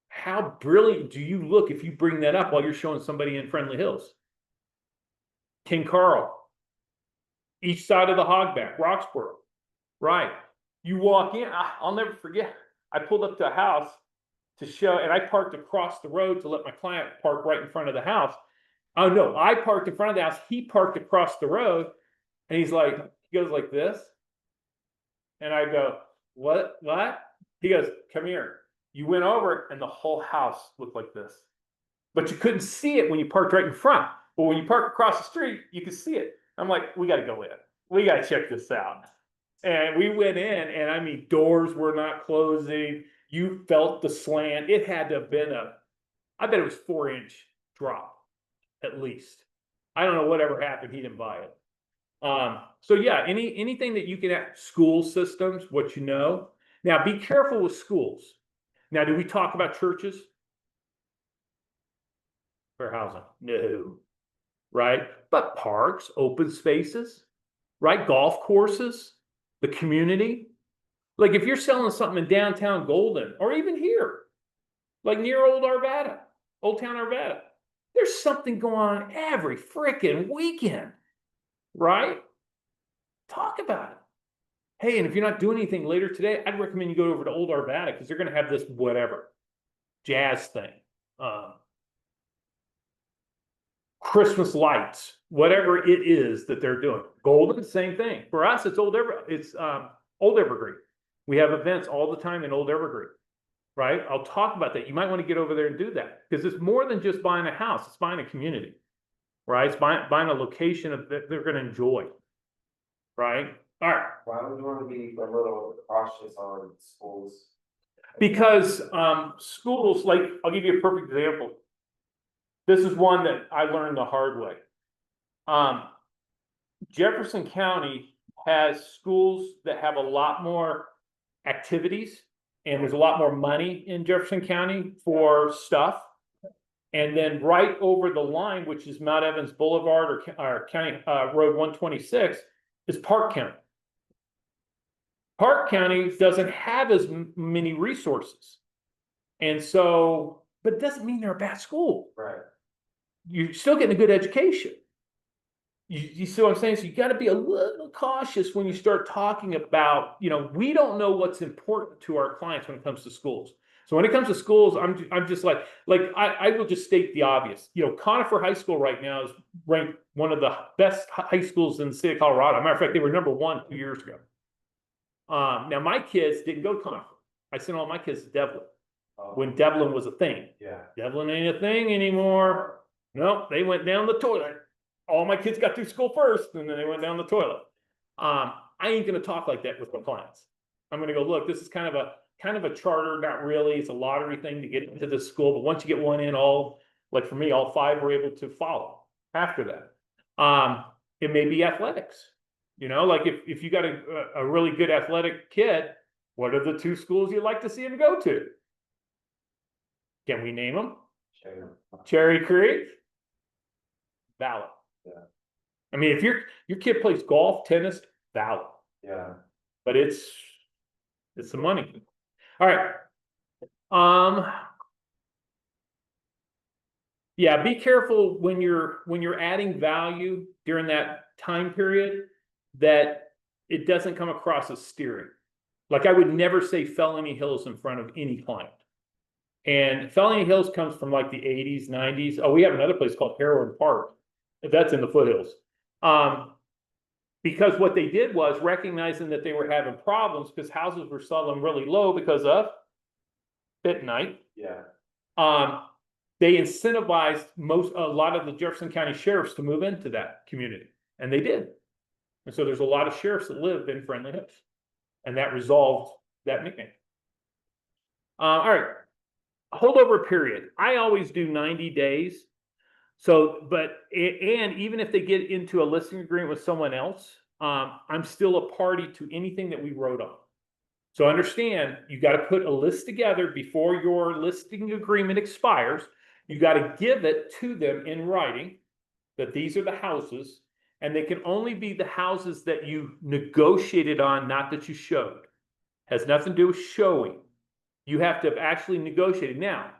How brilliant do you look if you bring that up while you're showing somebody in Friendly Hills? King Carl, each side of the hogback, Roxborough, right? You walk in, I'll never forget. I pulled up to a house to show, and I parked across the road to let my client park right in front of the house. Oh no, I parked in front of the house. He parked across the road, and he goes like this. And I go, what? He goes, come here. You went over and the whole house looked like this. But you couldn't see it when you parked right in front. But when you park across the street, you could see it. I'm like, we got to go in. We got to check this out. And we went in, and I mean, doors were not closing. You felt the slant. It had to have been I bet it was 4-inch drop, at least. I don't know whatever happened. He didn't buy it. So yeah, anything that you can add, school systems, what you know. Now, be careful with schools. Now, do we talk about churches? Fair housing? No. Right? But parks, open spaces, right? Golf courses, the community. Like if you're selling something in downtown Golden, or even here, like near Old Town Arvada, there's something going on every freaking weekend, right? Talk about it. Hey, and if you're not doing anything later today, I'd recommend you go over to Old Arvada because they're going to have this whatever jazz thing, Christmas lights, whatever it is that they're doing. Golden, same thing. For us, it's Old Evergreen. We have events all the time in Old Evergreen, right? I'll talk about that. You might want to get over there and do that because it's more than just buying a house. It's buying a community, right? It's buying a location that they're going to enjoy, right? All right. Why would you want to be a little cautious on schools? Because schools, like, I'll give you a perfect example. This is one that I learned the hard way. Jefferson County has schools that have a lot more activities, and there's a lot more money in Jefferson County for stuff. And then right over the line, which is Mount Evans Boulevard or County Road 126, is Park County. Park County doesn't have as many resources. And so, but it doesn't mean they're a bad school. Right. You're still getting a good education. You see what I'm saying? So you got to be a little cautious when you start talking about, we don't know what's important to our clients when it comes to schools. So when it comes to schools, I'm just like I will just state the obvious. Conifer High School right now is ranked one of the best high schools in the state of Colorado. Matter of fact, they were number 1 2 years ago. Now my kids didn't go to Conifer. I sent all my kids to Devlin when Devlin was a thing. Yeah. Devlin ain't a thing anymore. No, they went down the toilet. All my kids got through school first, and then they went down the toilet. I ain't gonna talk like that with my clients. I'm gonna go, look, this is kind of a charter, not really. It's a lottery thing to get into this school, but once you get one in, like for me, all 5 were able to follow after that. It may be athletics. Like if you got a really good athletic kid, what are the 2 schools you'd like to see him go to? Can we name them? Sure. Cherry Creek, Valley. Yeah. I mean, if your kid plays golf, tennis, Valley. Yeah. But it's the money. All right. Yeah, be careful when you're adding value during that time period that it doesn't come across as steering. Like I would never say Felony Hills in front of any client. And Felony Hills comes from like the 80s, 90s. Oh, we have another place called Heroin Park. That's in the foothills. Because what they did was recognizing that they were having problems because houses were selling really low because of Fit Night. Yeah. They incentivized a lot of the Jefferson County sheriffs to move into that community, and they did. And so there's a lot of sheriffs that live in Friendly Hills, and that resolved that nickname. All right, holdover period. I always do 90 days. So, and even if they get into a listing agreement with someone else, I'm still a party to anything that we wrote on. So understand, you got to put a list together before your listing agreement expires. You got to give it to them in writing that these are the houses, and they can only be the houses that you negotiated on, not that you showed. Has nothing to do with showing. You have to have actually negotiated. Now,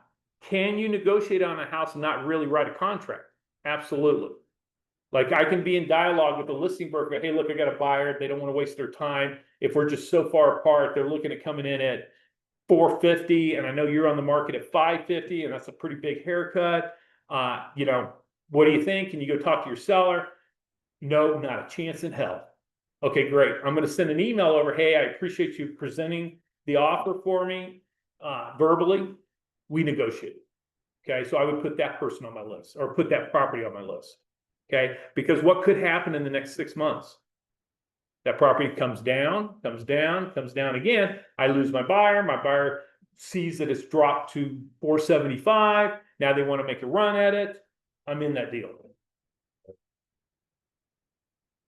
can you negotiate on a house and not really write a contract? Absolutely. Like I can be in dialogue with the listing broker. Hey, look, I got a buyer. They don't want to waste their time. If we're just so far apart, they're looking at coming in at $450, and I know you're on the market at $550, and that's a pretty big haircut. What do you think? Can you go talk to your seller? No, not a chance in hell. Okay, great. I'm going to send an email over. Hey, I appreciate you presenting the offer for me verbally. We negotiated. Okay, so I would put that person on my list or put that property on my list. Okay, because what could happen in the next 6 months? That property comes down again. I lose my buyer. My buyer sees that it's dropped to 475. Now they want to make a run at it. I'm in that deal.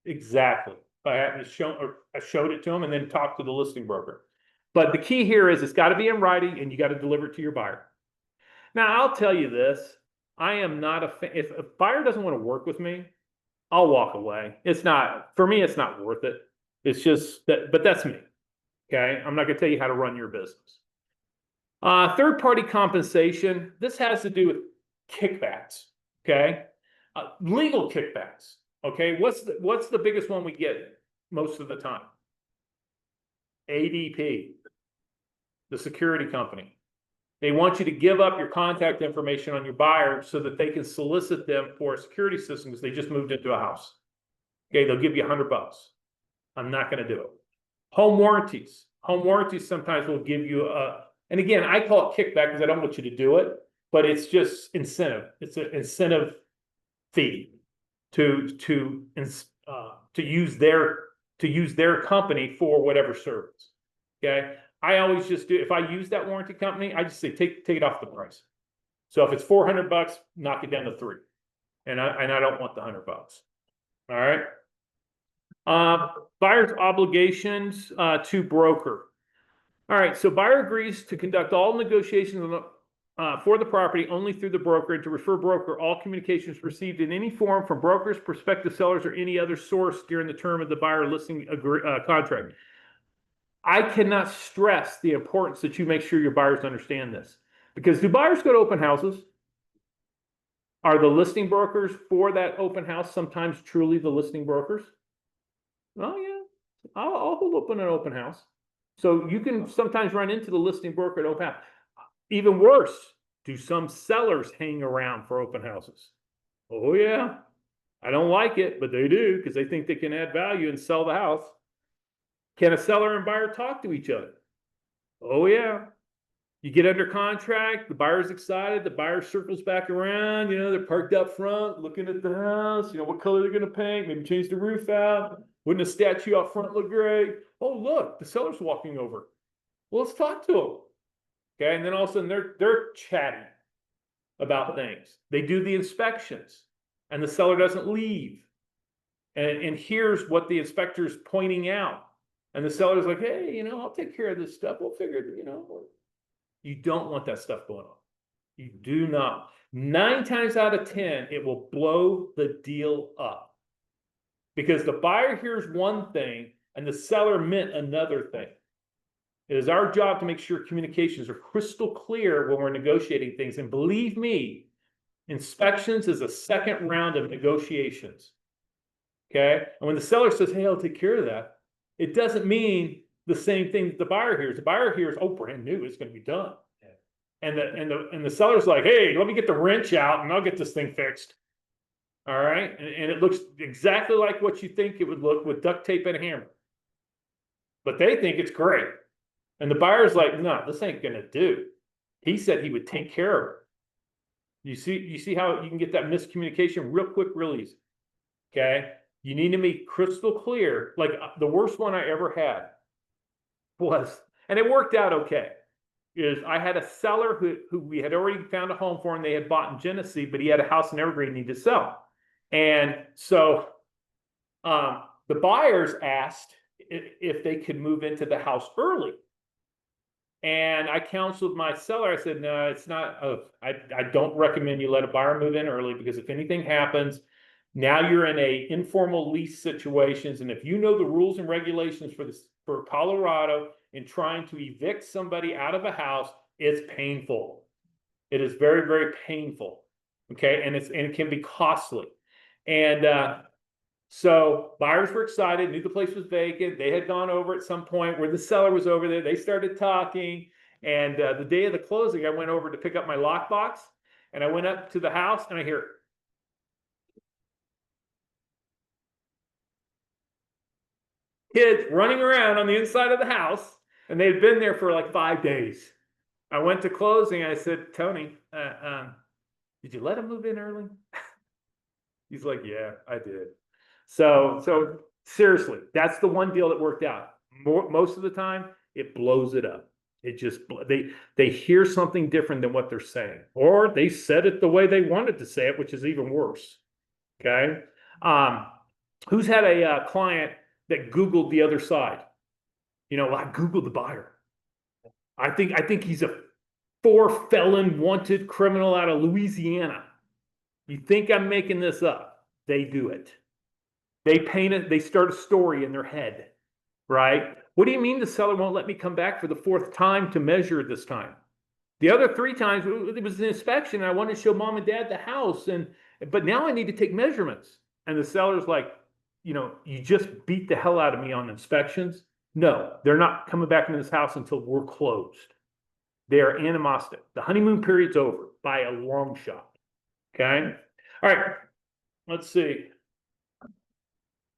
Exactly. I showed it to them and then talked to the listing broker. But the key here is it's got to be in writing and you got to deliver it to your buyer. Now, I'll tell you this, I am not a fan, if a buyer doesn't want to work with me, I'll walk away. It's not, for me, it's not worth it. It's just that, but that's me. Okay, I'm not gonna tell you how to run your business. Third-party compensation, this has to do with kickbacks, okay? Legal kickbacks, okay? What's the biggest one we get most of the time? ADP, the security company. They want you to give up your contact information on your buyer so that they can solicit them for a security system because they just moved into a house. Okay, they'll give you $100. I'm not gonna do it. Home warranties. Home warranties sometimes will give you and again, I call it kickback because I don't want you to do it, but it's just incentive. It's an incentive fee to use their company for whatever service. Okay. I always just do, if I use that warranty company, I just say, take it off the price. So if it's $400, knock it down to $300. And I don't want the $100. All right. Buyer's obligations to broker. All right, so buyer agrees to conduct all negotiations for the property only through the broker and to refer broker all communications received in any form from brokers, prospective sellers, or any other source during the term of the buyer listing contract. I cannot stress the importance that you make sure your buyers understand this. Because do buyers go to open houses? Are the listing brokers for that open house sometimes truly the listing brokers? Oh yeah, I'll hold open an open house. So you can sometimes run into the listing broker at open house. Even worse, do some sellers hang around for open houses? Oh yeah, I don't like it, but they do because they think they can add value and sell the house. Can a seller and buyer talk to each other? Oh yeah. You get under contract, the buyer's excited, the buyer circles back around, they're parked up front, looking at the house, what color they're gonna paint, maybe change the roof out. Wouldn't a statue out front look great? Oh, look, the seller's walking over. Well, let's talk to them. Okay, and then all of a sudden they're chatting about things. They do the inspections, and the seller doesn't leave. And here's what the inspector's pointing out. And the seller's like, hey, I'll take care of this stuff. We'll figure it, You don't want that stuff going on. You do not. 9 times out of 10, it will blow the deal up. Because the buyer hears one thing and the seller meant another thing. It is our job to make sure communications are crystal clear when we're negotiating things. And believe me, inspections is a second round of negotiations. Okay? And when the seller says, hey, I'll take care of that, it doesn't mean the same thing that the buyer hears. The buyer hears, oh, brand new, it's going to be done. And the seller's like, hey, let me get the wrench out and I'll get this thing fixed. All right. And it looks exactly like what you think it would look with duct tape and a hammer. But they think it's great. And the buyer's like, no, this ain't gonna do. He said he would take care of it. You see how you can get that miscommunication real quick, real easy. Okay. You need to be crystal clear. Like the worst one I ever had was, and it worked out okay, is I had a seller who we had already found a home for, and they had bought in Genesee, but he had a house in Evergreen he needed to sell. And so the buyers asked if they could move into the house early. And I counseled my seller. I said, no, it's not. I don't recommend you let a buyer move in early because if anything happens, now you're in a informal lease situations. And if you know the rules and regulations for Colorado in trying to evict somebody out of a house, it's painful. It is very, very painful. Okay. And it can be costly. And so buyers were excited, knew the place was vacant. They had gone over at some point where the seller was over there. They started talking. And the day of the closing, I went over to pick up my lockbox. And I went up to the house and I hear, kids running around on the inside of the house. And they'd been there for like 5 days. I went to closing. I said, Tony, did you let him move in early? He's like, yeah, I did. So seriously, that's the one deal that worked out. Most of the time, it blows it up. It just, they hear something different than what they're saying. Or they said it the way they wanted to say it, which is even worse. Okay? Who's had a client that Googled the other side? You know, I Googled the buyer. I think he's a 4 felon wanted criminal out of Louisiana. You think I'm making this up? They do it. They paint it, they start a story in their head, right? What do you mean the seller won't let me come back for the 4th time to measure this time? The other 3 times, it was an inspection. I wanted to show mom and dad the house, but now I need to take measurements. And the seller's like, you know, you just beat the hell out of me on inspections. No, they're not coming back into this house until we're closed. They are animosity. The honeymoon period's over by a long shot. Okay. All right. Let's see.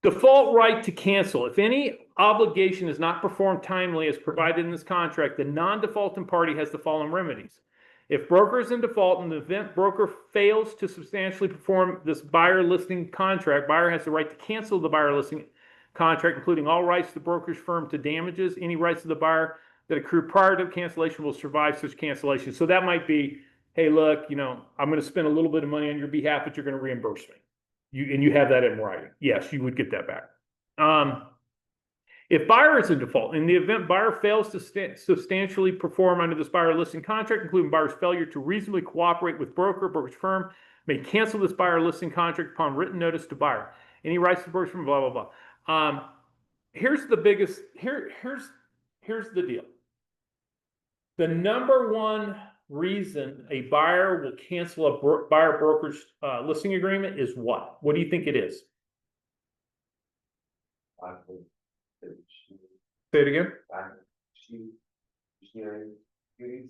Default right to cancel. If any obligation is not performed timely as provided in this contract, the non-defaulting party has the following remedies. If broker is in default and the event broker fails to substantially perform this buyer listing contract, buyer has the right to cancel the buyer listing contract, including all rights of the broker's firm to damages. Any rights of the buyer that accrue prior to cancellation will survive such cancellation. So that might be, hey, look, you know, I'm going to spend a little bit of money on your behalf, but you're going to reimburse me. You have that in writing. Yes, you would get that back. If buyer is in default, in the event buyer fails to substantially perform under this buyer listing contract, including buyer's failure to reasonably cooperate with brokerage firm, may cancel this buyer listing contract upon written notice to buyer. Any rights to brokerage firm, blah, blah, blah. Here's the biggest, here's the deal. The number one reason a buyer will cancel a buyer brokerage listing agreement is what? What do you think it is? Say it again.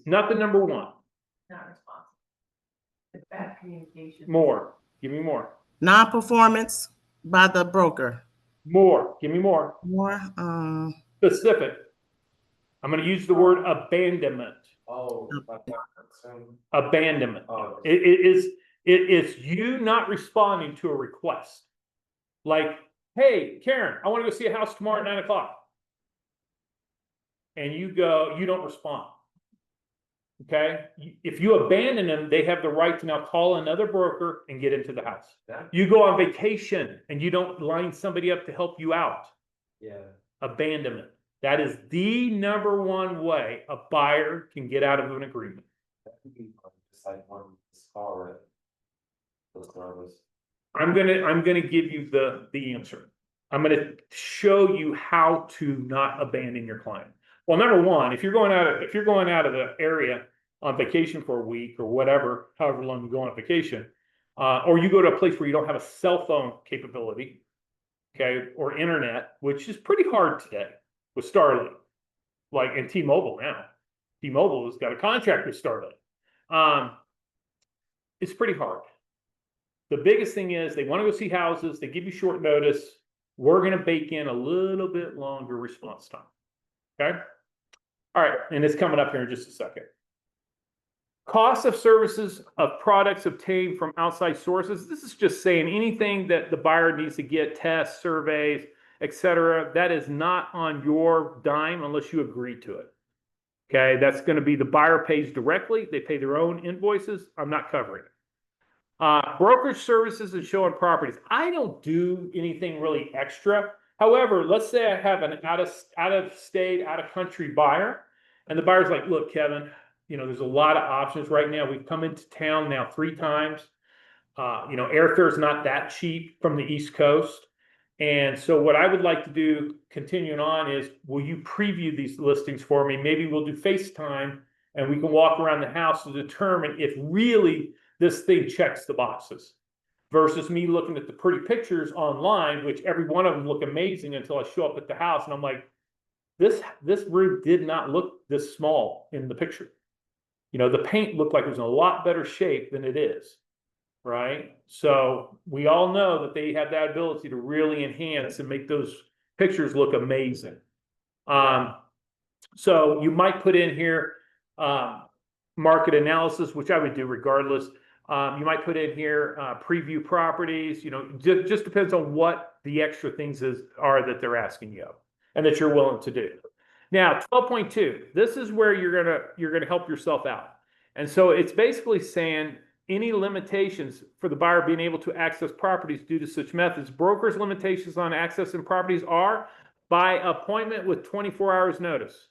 Not the number one. Not responsible. It's bad communication. More. Give me more. Non-performance by the broker. More. Give me more. More, Specific. I'm going to use the word abandonment. Oh. Abandonment. Oh. It's you not responding to a request. Like, hey, Karen, I want to go see a house tomorrow at 9 o'clock. And you don't respond. Okay? If you abandon them, they have the right to now call another broker and get into the house. You go on vacation and you don't line somebody up to help you out. Yeah. Abandonment. That is the number one way a buyer can get out of an agreement. Just like one scar. Those nervous. I'm gonna give you the answer. I'm gonna show you how to not abandon your client. Well, number one, if you're going out of the area on vacation for a week or whatever, however long you go on vacation, or you go to a place where you don't have a cell phone capability, okay, or internet, which is pretty hard today with Starlink, like and T-Mobile now. T-Mobile has got a contract with Starlink. It's pretty hard. The biggest thing is they want to go see houses. They give you short notice. We're going to bake in a little bit longer response time. Okay. All right. And it's coming up here in just a second. Cost of services of products obtained from outside sources. This is just saying anything that the buyer needs to get, tests, surveys, etc. That is not on your dime unless you agree to it. Okay. That's going to be the buyer pays directly. They pay their own invoices. I'm not covering it. Brokerage services and showing properties. I don't do anything really extra. However, let's say I have an out of state, out of country buyer, and the buyer's like, look, Kevin, you know, there's a lot of options right now. We've come into town now 3 times. You know, airfare is not that cheap from the East Coast. And so what I would like to do, continuing on, is will you preview these listings for me? Maybe we'll do FaceTime and we can walk around the house to determine if really this thing checks the boxes versus me looking at the pretty pictures online, which every one of them look amazing until I show up at the house and I'm like, this room did not look this small in the picture. You know, the paint looked like it was in a lot better shape than it is, right? So we all know that they have that ability to really enhance and make those pictures look amazing. So you might put in here market analysis, which I would do regardless. You might put in here preview properties. You know, just depends on what the extra things are that they're asking you and that you're willing to do. Now, 12.2. This is where you're gonna help yourself out. And so it's basically saying any limitations for the buyer being able to access properties due to such methods. Brokers' limitations on accessing properties are by appointment with 24 hours notice.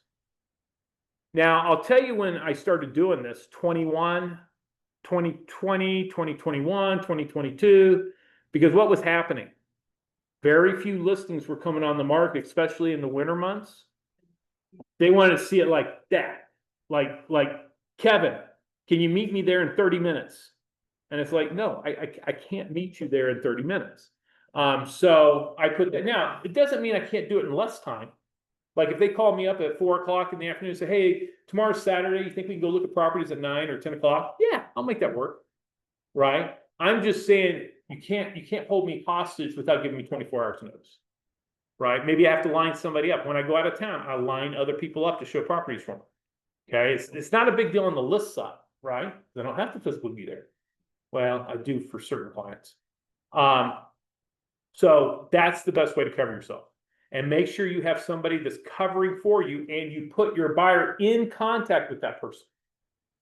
Now, I'll tell you when I started doing this, 2020, 2021, 2022, because what was happening? Very few listings were coming on the market, especially in the winter months. They wanted to see it like that. Like, Kevin, can you meet me there in 30 minutes? And it's like, no, I can't meet you there in 30 minutes. So I put that. Now, it doesn't mean I can't do it in less time. Like if they call me up at 4 o'clock in the afternoon and say, hey, tomorrow's Saturday, you think we can go look at properties at 9 or 10 o'clock? Yeah, I'll make that work. Right? I'm just saying you can't hold me hostage without giving me 24 hours notice. Right? Maybe I have to line somebody up. When I go out of town, I line other people up to show properties for me. Okay, it's not a big deal on the list side, right? I don't have to physically be there. Well, I do for certain clients. So that's the best way to cover yourself. And make sure you have somebody that's covering for you and you put your buyer in contact with that person.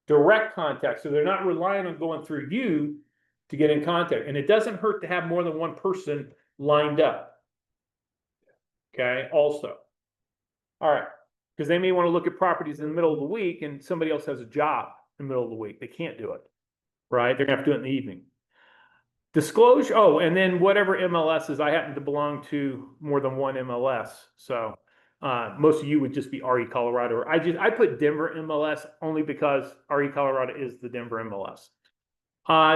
Direct contact, so they're not relying on going through you to get in contact. And it doesn't hurt to have more than one person lined up. Okay, also. All right, because they may want to look at properties in the middle of the week and somebody else has a job in the middle of the week. They can't do it, right? They're gonna have to do it in the evening. Disclosure, oh, and then whatever MLSs, I happen to belong to more than one MLS. So most of you would just be RE Colorado. I put Denver MLS only because RE Colorado is the Denver MLS.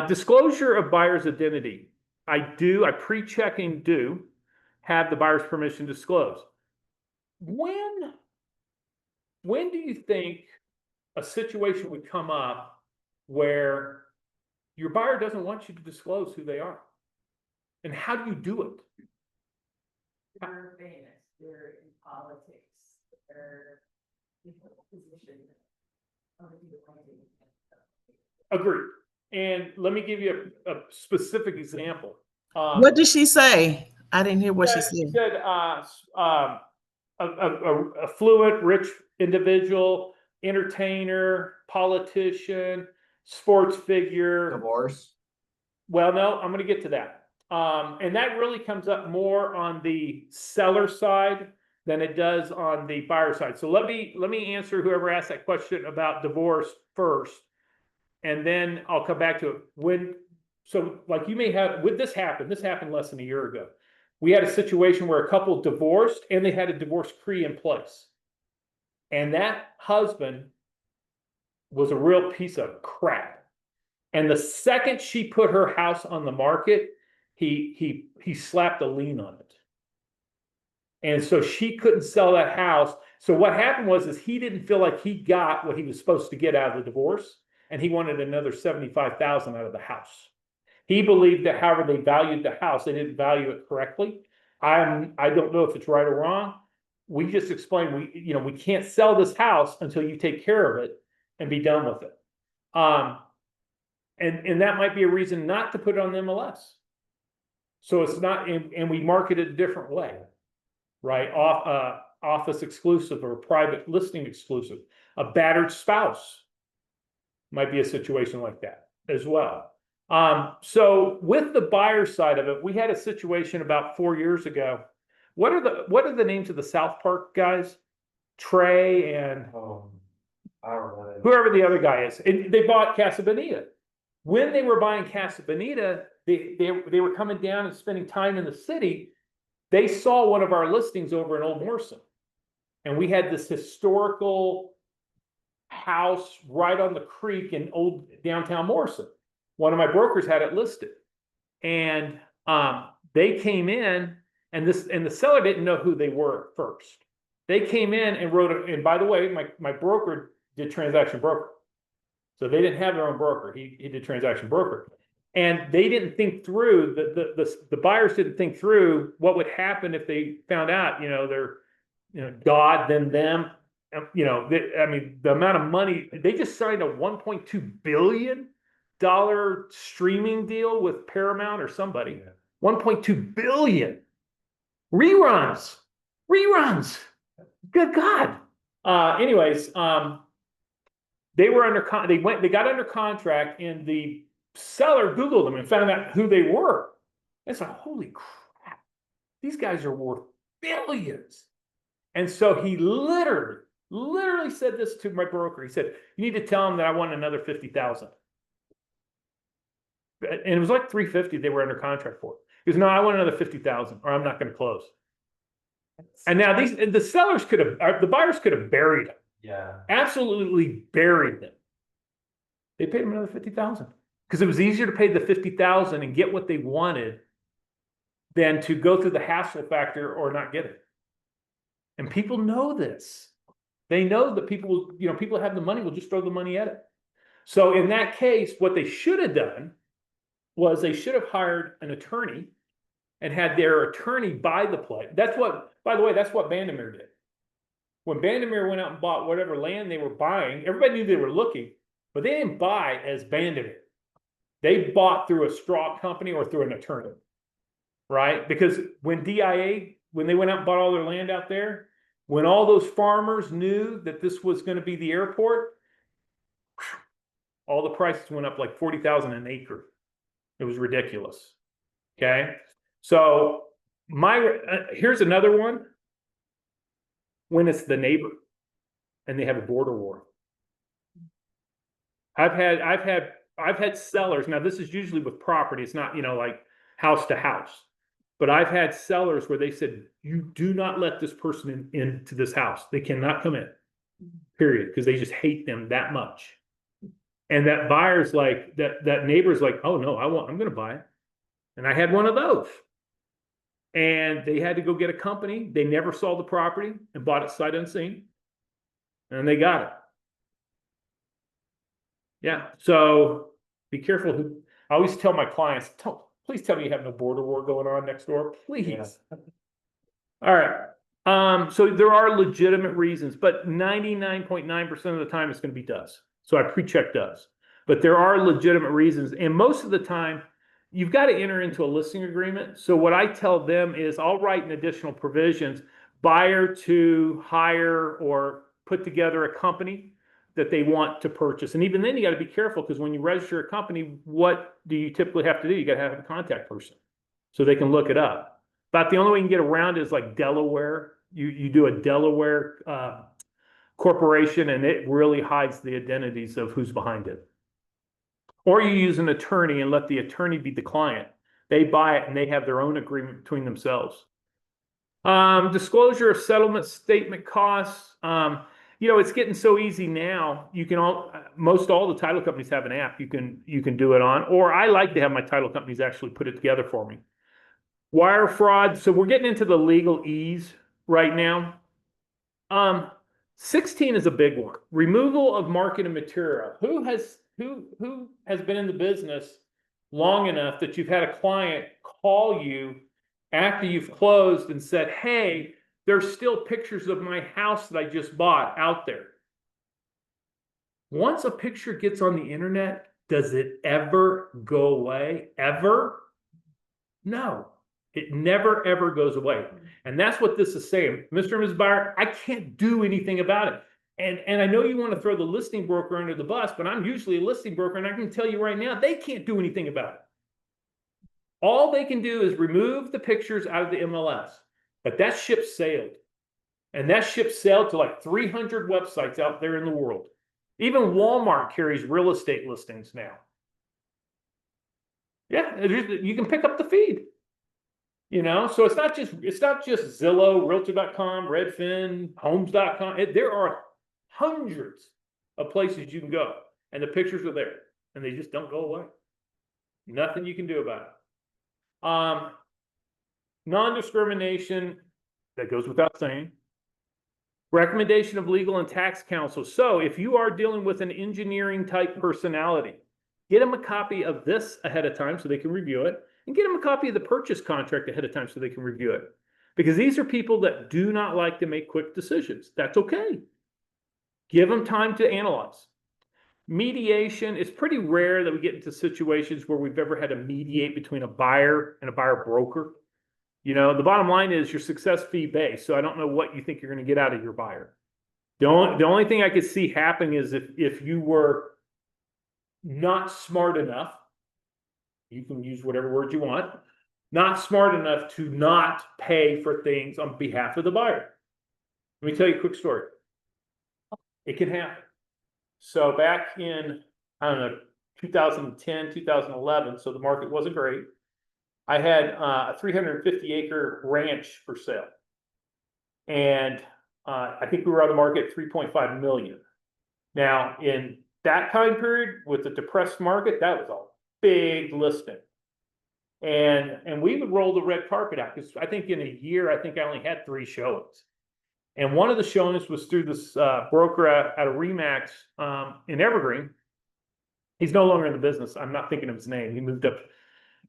Disclosure of buyer's identity. I pre-checking do have the buyer's permission to disclose. When do you think a situation would come up where your buyer doesn't want you to disclose who they are? And how do you do it? They're famous, they're in politics, they're in a position. Agreed. And let me give you a specific example. What did she say? I didn't hear what she She said. said a fluent, rich individual, entertainer, politician, sports figure. Divorce. Well, no, I'm going to get to that. And that really comes up more on the seller side than it does on the buyer side. So let me answer whoever asked that question about divorce first, and then I'll come back to it. So like you may have, would this happen? This happened less than a year ago. We had a situation where a couple divorced and they had a divorce decree in place. And that husband was a real piece of crap. And the second she put her house on the market, he slapped a lien on it. And so she couldn't sell that house. So what happened was he didn't feel like he got what he was supposed to get out of the divorce, and he wanted another $75,000 out of the house. He believed that however they valued the house, they didn't value it correctly. I don't know if it's right or wrong. We just explained we can't sell this house until you take care of it and be done with it. And that might be a reason not to put it on the MLS. So it's not, and we market it a different way, right? Office exclusive or private listing exclusive. A battered spouse might be a situation like that as well. So with the buyer side of it, we had a situation about 4 years ago. What are the names of the South Park guys? Trey and I don't know. whoever the other guy is. And they bought Casa Bonita. When they were buying Casa Bonita, they were coming down and spending time in the city. They saw one of our listings over in Old Morrison. And we had this historical house right on the creek in old downtown Morrison. One of my brokers had it listed. And they came in, and the seller didn't know who they were at first. They came in and wrote it. And by the way, my broker did transaction broker. So they didn't have their own broker. He did transaction broker. And they didn't think through, the buyers didn't think through what would happen if they found out, they're, God, then them. The amount of money, they just signed a $1.2 billion streaming deal with Paramount or somebody. 1.2 billion. Reruns. Good God. Anyways, they were they got under contract, and the seller Googled them and found out who they were. It's like, holy crap, these guys are worth billions. And so he literally said this to my broker. He said, you need to tell him that I want another 50,000. And it was like 350 they were under contract for. He goes, no, I want another 50,000 or I'm not going to close. And now the sellers could have, the buyers could have buried them. Yeah. Absolutely buried them. They paid him another 50,000 because it was easier to pay the 50,000 and get what they wanted than to go through the hassle factor or not get it. And people know this. They know that people have the money, will just throw the money at it. So in that case, what they should have done was they should have hired an attorney and had their attorney buy the place. That's what, by the way, that's what Vandermeer did. When Vandermeer went out and bought whatever land they were buying, everybody knew they were looking, but they didn't buy as Vandermeer. They bought through a straw company or through an attorney, right? Because when DIA, when they went out and bought all their land out there, when all those farmers knew that this was going to be the airport, all the prices went up like 40,000 an acre. It was ridiculous. Okay. So here's another one. When it's the neighbor and they have a border war. I've had sellers. Now this is usually with property. It's not, like house to house, but I've had sellers where they said, you do not let this person into this house. They cannot come in, period. Because they just hate them that much. And that buyer's like, that neighbor's like, oh no, I'm going to buy it. And I had one of those. And they had to go get a company. They never saw the property and bought it sight unseen. And they got it. Yeah. So be careful. I always tell my clients, please tell me you have no border war going on next door. Please. Yeah. All right. So there are legitimate reasons, but 99.9% of the time it's going to be does. So I pre-check does. But there are legitimate reasons. And most of the time, you've got to enter into a listing agreement. So what I tell them is I'll write in additional provisions, buyer to hire or put together a company that they want to purchase. And even then you got to be careful because when you register a company, what do you typically have to do? You got to have a contact person so they can look it up. But the only way you can get around is like Delaware. You do a Delaware corporation and it really hides the identities of who's behind it. Or you use an attorney and let the attorney be the client. They buy it and they have their own agreement between themselves. Disclosure of settlement statement costs. It's getting so easy now. You can most all the title companies have an app you can do it on. Or I like to have my title companies actually put it together for me. Wire fraud. So we're getting into the legalese right now. 16 is a big one. Removal of marketing material. Who has been in the business long enough that you've had a client call you after you've closed and said, hey, there's still pictures of my house that I just bought out there. Once a picture gets on the internet, does it ever go away? Ever? No, it never, ever goes away. And that's what this is saying. Mr. and Ms. Buyer, I can't do anything about it. And I know you want to throw the listing broker under the bus, but I'm usually a listing broker, and I can tell you right now, they can't do anything about it. All they can do is remove the pictures out of the MLS. But that ship sailed. And that ship sailed to like 300 websites out there in the world. Even Walmart carries real estate listings now. Yeah, you can pick up the feed. So it's not just Zillow, Realtor.com, Redfin, Homes.com. There are hundreds of places you can go, and the pictures are there, and they just don't go away. Nothing you can do about it. Non-discrimination, that goes without saying. Recommendation of legal and tax counsel. So if you are dealing with an engineering type personality, get them a copy of this ahead of time so they can review it, and get them a copy of the purchase contract ahead of time so they can review it. Because these are people that do not like to make quick decisions. That's okay. Give them time to analyze. Mediation, it's pretty rare that we get into situations where we've ever had to mediate between a buyer and a buyer broker. The bottom line is your success fee based. So I don't know what you think you're going to get out of your buyer. The only thing I could see happening is if you were not smart enough you can use whatever word you want, not smart enough to not pay for things on behalf of the buyer. Let me tell you a quick story. It can happen. So back in, I don't know, 2010, 2011, so the market wasn't great. I had a 350 acre ranch for sale. And I think we were on the market at 3.5 million. Now, in that time period with the depressed market, that was a big listing. And we would roll the red carpet out because I think in a year, I think I only had 3 showings. And one of the showings was through this broker at a Remax in Evergreen. He's no longer in the business. I'm not thinking of his name. He moved up.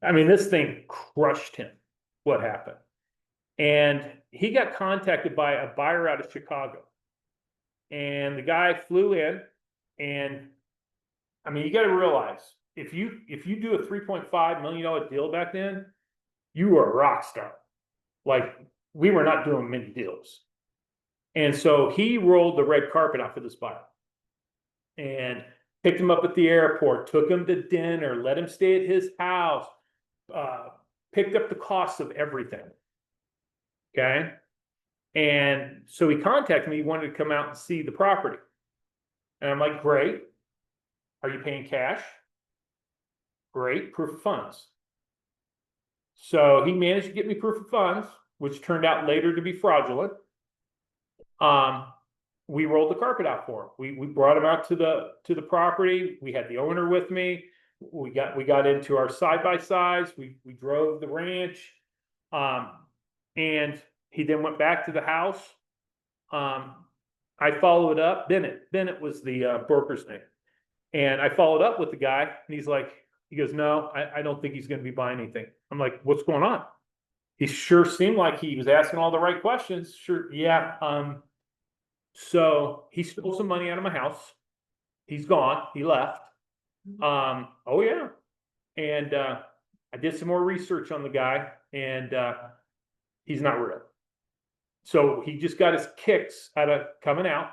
I mean, this thing crushed him. What happened? And he got contacted by a buyer out of Chicago. And the guy flew in, and I mean, you got to realize if you do a $3.5 million deal back then, you were a rock star. Like, we were not doing many deals. And so he rolled the red carpet out for this buyer and picked him up at the airport, took him to dinner, let him stay at his house, picked up the cost of everything. Okay. And so he contacted me, he wanted to come out and see the property. And I'm like, great. Are you paying cash? Great. Proof of funds. So he managed to get me proof of funds, which turned out later to be fraudulent. We rolled the carpet out for him. We brought him out to the property. We had the owner with me. We got into our side-by-sides. We drove the ranch. And he then went back to the house. I followed up. Bennett was the broker's name. And I followed up with the guy, and he goes, no, I don't think he's going to be buying anything. I'm like, what's going on? He sure seemed like he was asking all the right questions. Sure. Yeah. So he stole some money out of my house. He's gone. He left. Oh yeah. And, I did some more research on the guy, and, he's not real. So he just got his kicks out of coming out,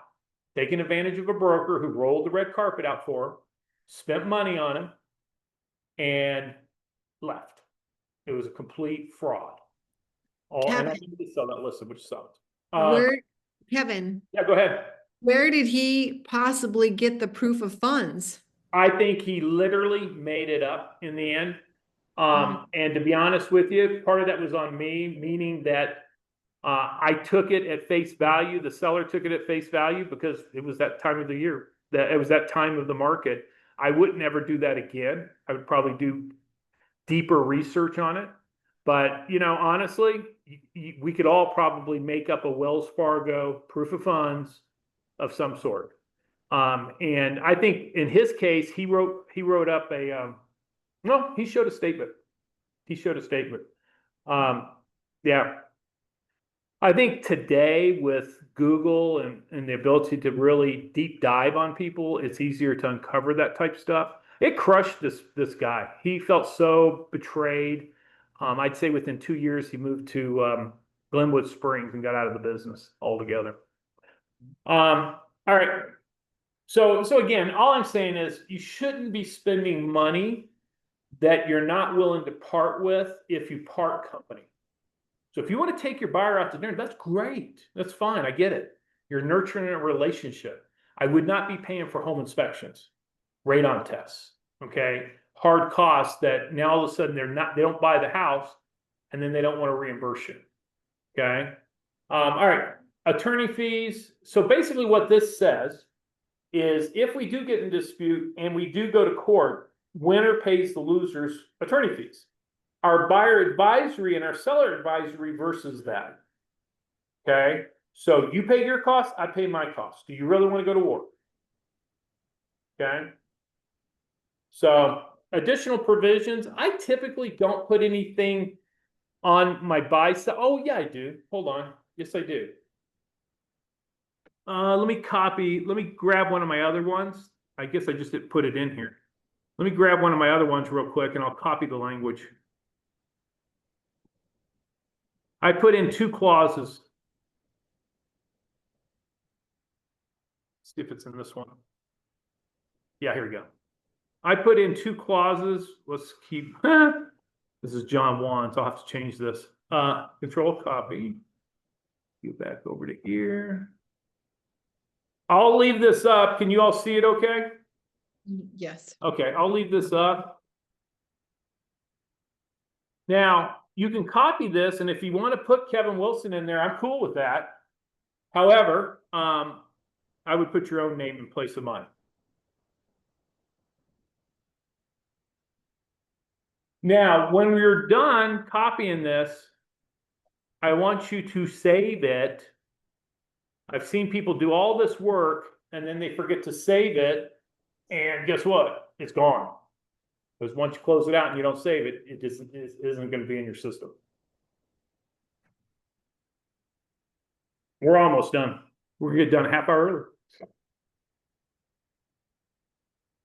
taking advantage of a broker who rolled the red carpet out for him, spent money on him, and left. It was a complete fraud. And I didn't sell that listing, which sucked. Kevin, Yeah, go ahead. where did he possibly get the proof of funds? I think he literally made it up in the end. And to be honest with you, part of that was on me, meaning that I took it at face value. The seller took it at face value because it was that time of the year, that it was that time of the market. I wouldn't ever do that again. I would probably do deeper research on it. But, honestly, we could all probably make up a Wells Fargo proof of funds of some sort. And I think in his case, he wrote up he showed a statement. Yeah. I think today with Google and the ability to really deep dive on people, it's easier to uncover that type of stuff. It crushed this guy. He felt so betrayed. I'd say within 2 years, he moved to Glenwood Springs and got out of the business altogether. All right. So again, all I'm saying is you shouldn't be spending money that you're not willing to part with if you part company. So if you want to take your buyer out to dinner, that's great. That's fine. I get it. You're nurturing a relationship. I would not be paying for home inspections, radon tests, okay? Hard costs that now all of a sudden they don't buy the house, and then they don't want to reimburse you, okay? All right, attorney fees. So basically what this says is if we do get in dispute and we do go to court, winner pays the loser's attorney fees. Our buyer advisory and our seller advisory versus that. Okay, so you pay your costs, I pay my costs. Do you really want to go to war? Okay, so additional provisions. I typically don't put anything on my buy side. Oh yeah, I do. Hold on. Yes, I do. Let me grab one of my other ones. I guess I just didn't put it in here. Let me grab one of my other ones real quick and I'll copy the language. I put in 2 clauses. See if it's in this one. Yeah, here we go. I put in 2 clauses. Let's keep, this is John Juan, so I'll have to change this. Control copy. Go back over to here. I'll leave this up. Can you all see it okay? Yes. Okay, I'll leave this up. Now, you can copy this, and if you want to put Kevin Wilson in there, I'm cool with that. However, I would put your own name in place of mine. Now, when we're done copying this, I want you to save it. I've seen people do all this work and then they forget to save it. And guess what? It's gone. Because once you close it out and you don't save it, it isn't going to be in your system. We're almost done. We're going to get done a half hour early.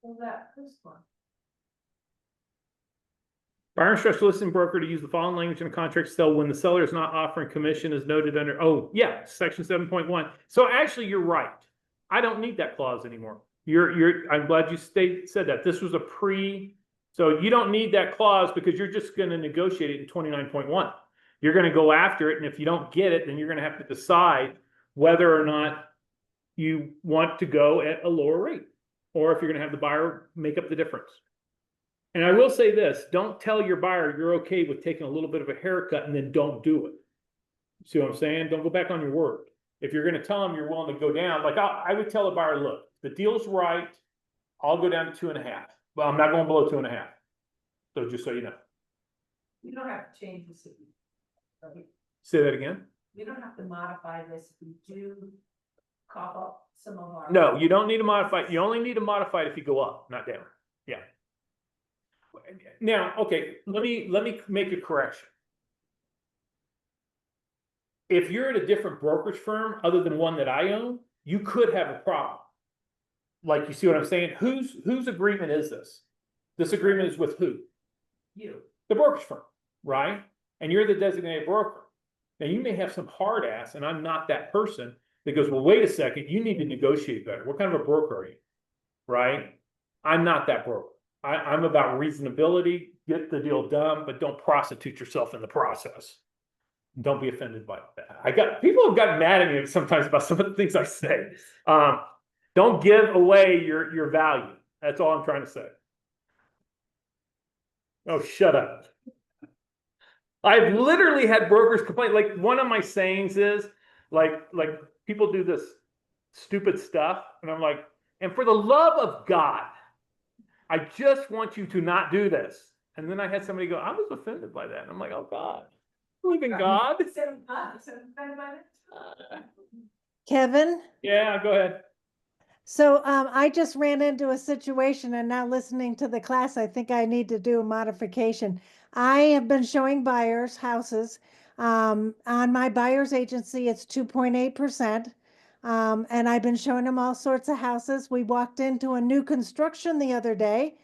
Well, that first one. Buyer instructs the listing broker to use the following language in a contract to sell when the seller is not offering commission as noted under, oh, yeah, section 7.1. So actually, you're right. I don't need that clause anymore. I'm glad you said that. This was a so you don't need that clause because you're just going to negotiate it in 29.1. You're going to go after it. And if you don't get it, then you're going to have to decide whether or not you want to go at a lower rate or if you're going to have the buyer make up the difference. And I will say this, don't tell your buyer you're okay with taking a little bit of a haircut and then don't do it. See what I'm saying? Don't go back on your word. If you're going to tell them you're willing to go down, like I would tell a buyer, look, the deal's right. I'll go down to 2.5. Well, I'm not going below 2.5. So just so you know. You don't have to change this. Right? Say that again. We don't have to modify this if we do cough up some of our. No, you don't need to modify. You only need to modify it if you go up, not down. Yeah. Now, okay, let me make a correction. If you're at a different brokerage firm other than one that I own, you could have a problem. Like, you see what I'm saying? Whose agreement is this? This agreement is with who? You. The brokerage firm, right? And you're the designated broker. Now, you may have some hard ass, and I'm not that person that goes, well, wait a second, you need to negotiate better. What kind of a broker are you? Right? I'm not that broker. I'm about reasonability, get the deal done, but don't prostitute yourself in the process. Don't be offended by that. People have gotten mad at me sometimes about some of the things I say. Don't give away your value. That's all I'm trying to say. Oh, shut up. I've literally had brokers complain. Like, one of my sayings is like people do this stupid stuff. And I'm like, and for the love of God, I just want you to not do this. And then I had somebody go, I was offended by that. And I'm like, oh God, believe in God. Kevin, Yeah, go ahead. so I just ran into a situation and now listening to the class, I think I need to do a modification. I have been showing buyers houses. On my buyer's agency, it's 2.8%. And I've been showing them all sorts of houses. We walked into a new construction the other day.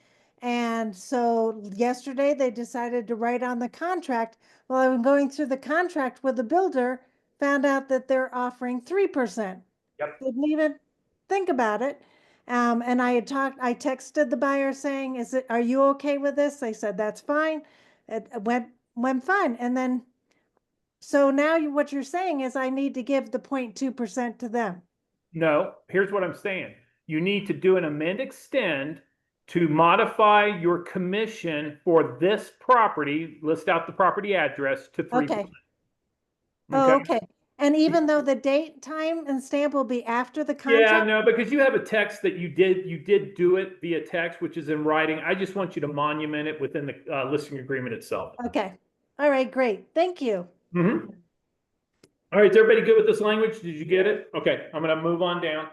And so yesterday they decided to write on the contract. Well, I'm going through the contract with the builder, found out that they're offering 3%. Yep. Didn't even think about it. And I texted the buyer saying, are you okay with this? They said, that's fine. It went fine. And then, so now what you're saying is I need to give the 0.2% to them. No, here's what I'm saying. You need to do an amend extend to modify your commission for this property, list out the property address to 3%. Okay. Oh, okay. And even though the date, time, and stamp will be after the contract? Yeah, no, because you have a text that you did do it via text, which is in writing. I just want you to monument it within the listing agreement itself. Okay. All right, great. Thank you. Mm-hmm. All right, is everybody good with this language? Did you get it? Okay, I'm going to move on down.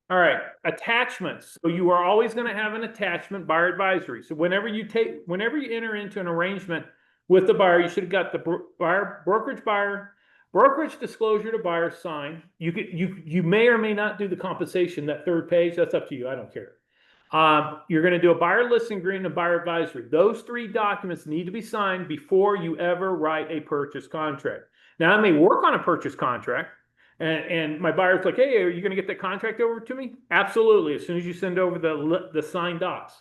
All right, attachments. So you are always going to have an attachment, buyer advisory. So whenever you enter into an arrangement with the buyer, you should have got the brokerage disclosure to buyer sign. You may or may not do the compensation, that third page. That's up to you. I don't care. You're going to do a buyer listing agreement and buyer advisory. Those 3 documents need to be signed before you ever write a purchase contract. Now, I may work on a purchase contract. And my buyer's like, hey, are you gonna get that contract over to me? Absolutely, as soon as you send over the signed docs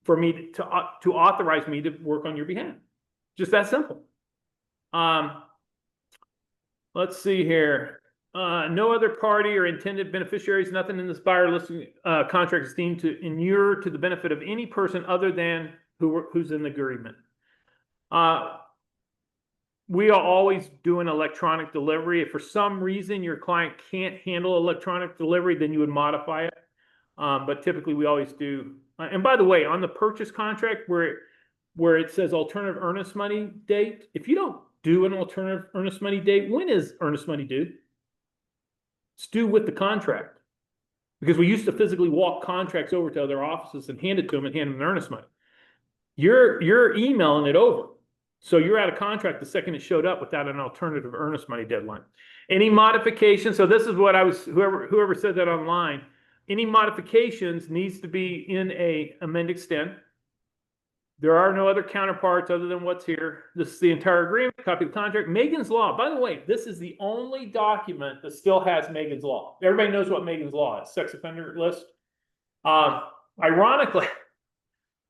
for me to authorize me to work on your behalf. Just that simple. Let's see here. No other party or intended beneficiaries, nothing in this buyer listing contract is deemed to inure to the benefit of any person other than who's in the agreement. We are always doing electronic delivery. If for some reason your client can't handle electronic delivery, then you would modify it. But typically we always do. And by the way, on the purchase contract where it says alternative earnest money date, if you don't do an alternative earnest money date, when is earnest money due? It's due with the contract. Because we used to physically walk contracts over to other offices and hand it to them and hand them earnest money. You're emailing it over. So you're out of contract the second it showed up without an alternative earnest money deadline. Any modifications, so this is what I was, whoever said that online, any modifications needs to be in a amend extend. There are no other counterparts other than what's here. This is the entire agreement, copy of the contract. Megan's Law, by the way, this is the only document that still has Megan's Law. Everybody knows what Megan's Law is, sex offender list. Ironically,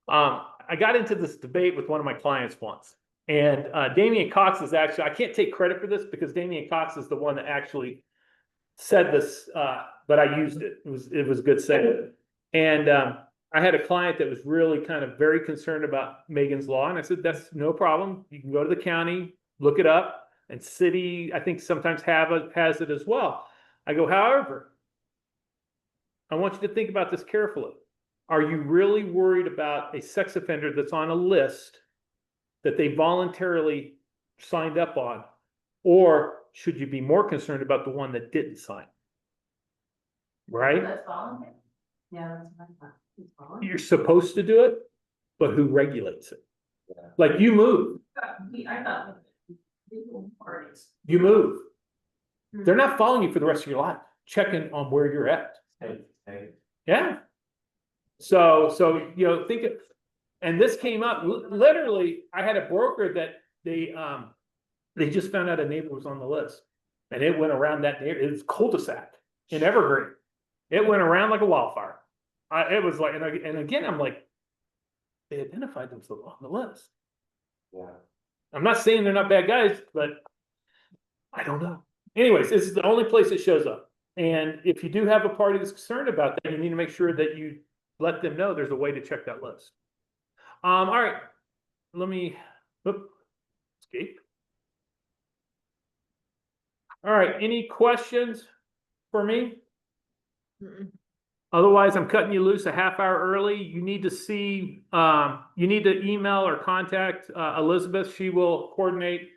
I got into this debate with one of my clients once. And Damian Cox is actually, I can't take credit for this because Damian Cox is the one that actually said this, but I used it. It was a good saying. And I had a client that was really kind of very concerned about Megan's Law. And I said, that's no problem. You can go to the county, look it up, and city, I think sometimes has it as well. I go, however, I want you to think about this carefully. Are you really worried about a sex offender that's on a list that they voluntarily signed up on? Or should you be more concerned about the one that didn't sign? Right? That's voluntary. Yeah, that's what I thought. It's voluntary. You're supposed to do it, but who regulates it? Yeah. Like you move, I thought legal parties. you move. They're not following you for the rest of your life, checking on where you're at. Hey, Yeah. So, you know, think it, and this came up, literally, I had a broker that they just found out a neighbor was on the list. And it went around that neighborhood. It was cul-de-sac in Evergreen. It went around like a wildfire. It was like, and again, I'm like, they identified themselves on the list. yeah. I'm not saying they're not bad guys, but I don't know. Anyways, this is the only place it shows up. And if you do have a party that's concerned about that, you need to make sure that you let them know there's a way to check that list. All right, let me, escape. All right, any questions for me? Otherwise, I'm cutting you loose a half hour early. You need to see, you need to email or contact Elizabeth. She will coordinate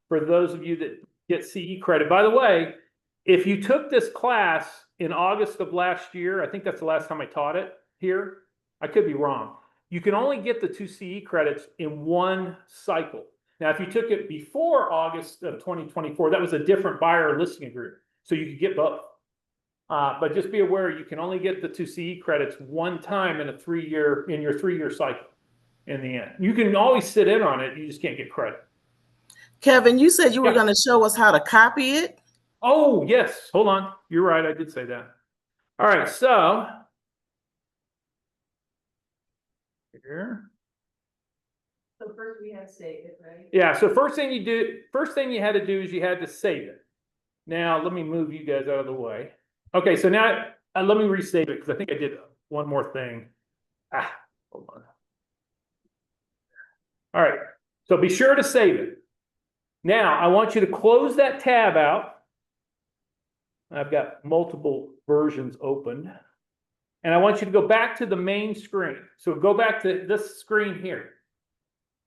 for those of you that get CE credit. By the way, if you took this class in August of last year, I think that's the last time I taught it here. I could be wrong. You can only get the 2 CE credits in one cycle. Now, if you took it before August of 2024, that was a different buyer listing agreement. So you could get both. But just be aware, you can only get the 2 CE credits one time in your 3-year cycle in the end. You can always sit in on it. You just can't get credit. Kevin, you said you were Yeah. going to show us how to copy it. Oh, yes. Hold on. You're right. I did say that. All right. So here. So first we had to save it, right? Yeah. So first thing you had to do is you had to save it. Now, let me move you guys out of the way. Okay. So now let me resave it because I think I did one more thing. Hold on. All right. So be sure to save it. Now, I want you to close that tab out. I've got multiple versions open. And I want you to go back to the main screen. So go back to this screen here.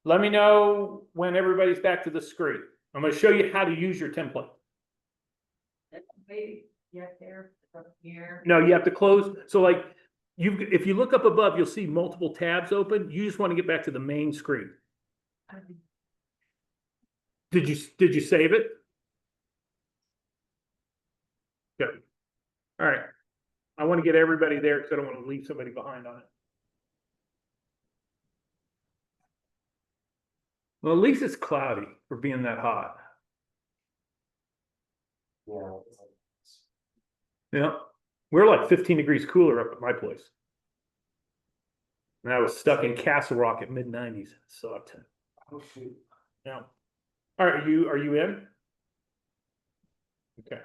Let me know when everybody's back to the screen. I'm going to show you how to use your template. Maybe, yeah, there, from here. No, you have to close. So like, if you look up above, you'll see multiple tabs open. You just want to get back to the main screen. Did you save it? Good. All right. I want to get everybody there because I don't want to leave somebody behind on it. Well, at least it's cloudy for being that hot. Yeah. It's like Yeah, we're like 15 degrees cooler up at my place. And I was stuck in Castle Rock at mid-90s. Sucked. Oh, shoot. Yeah. All right, are you in? Okay.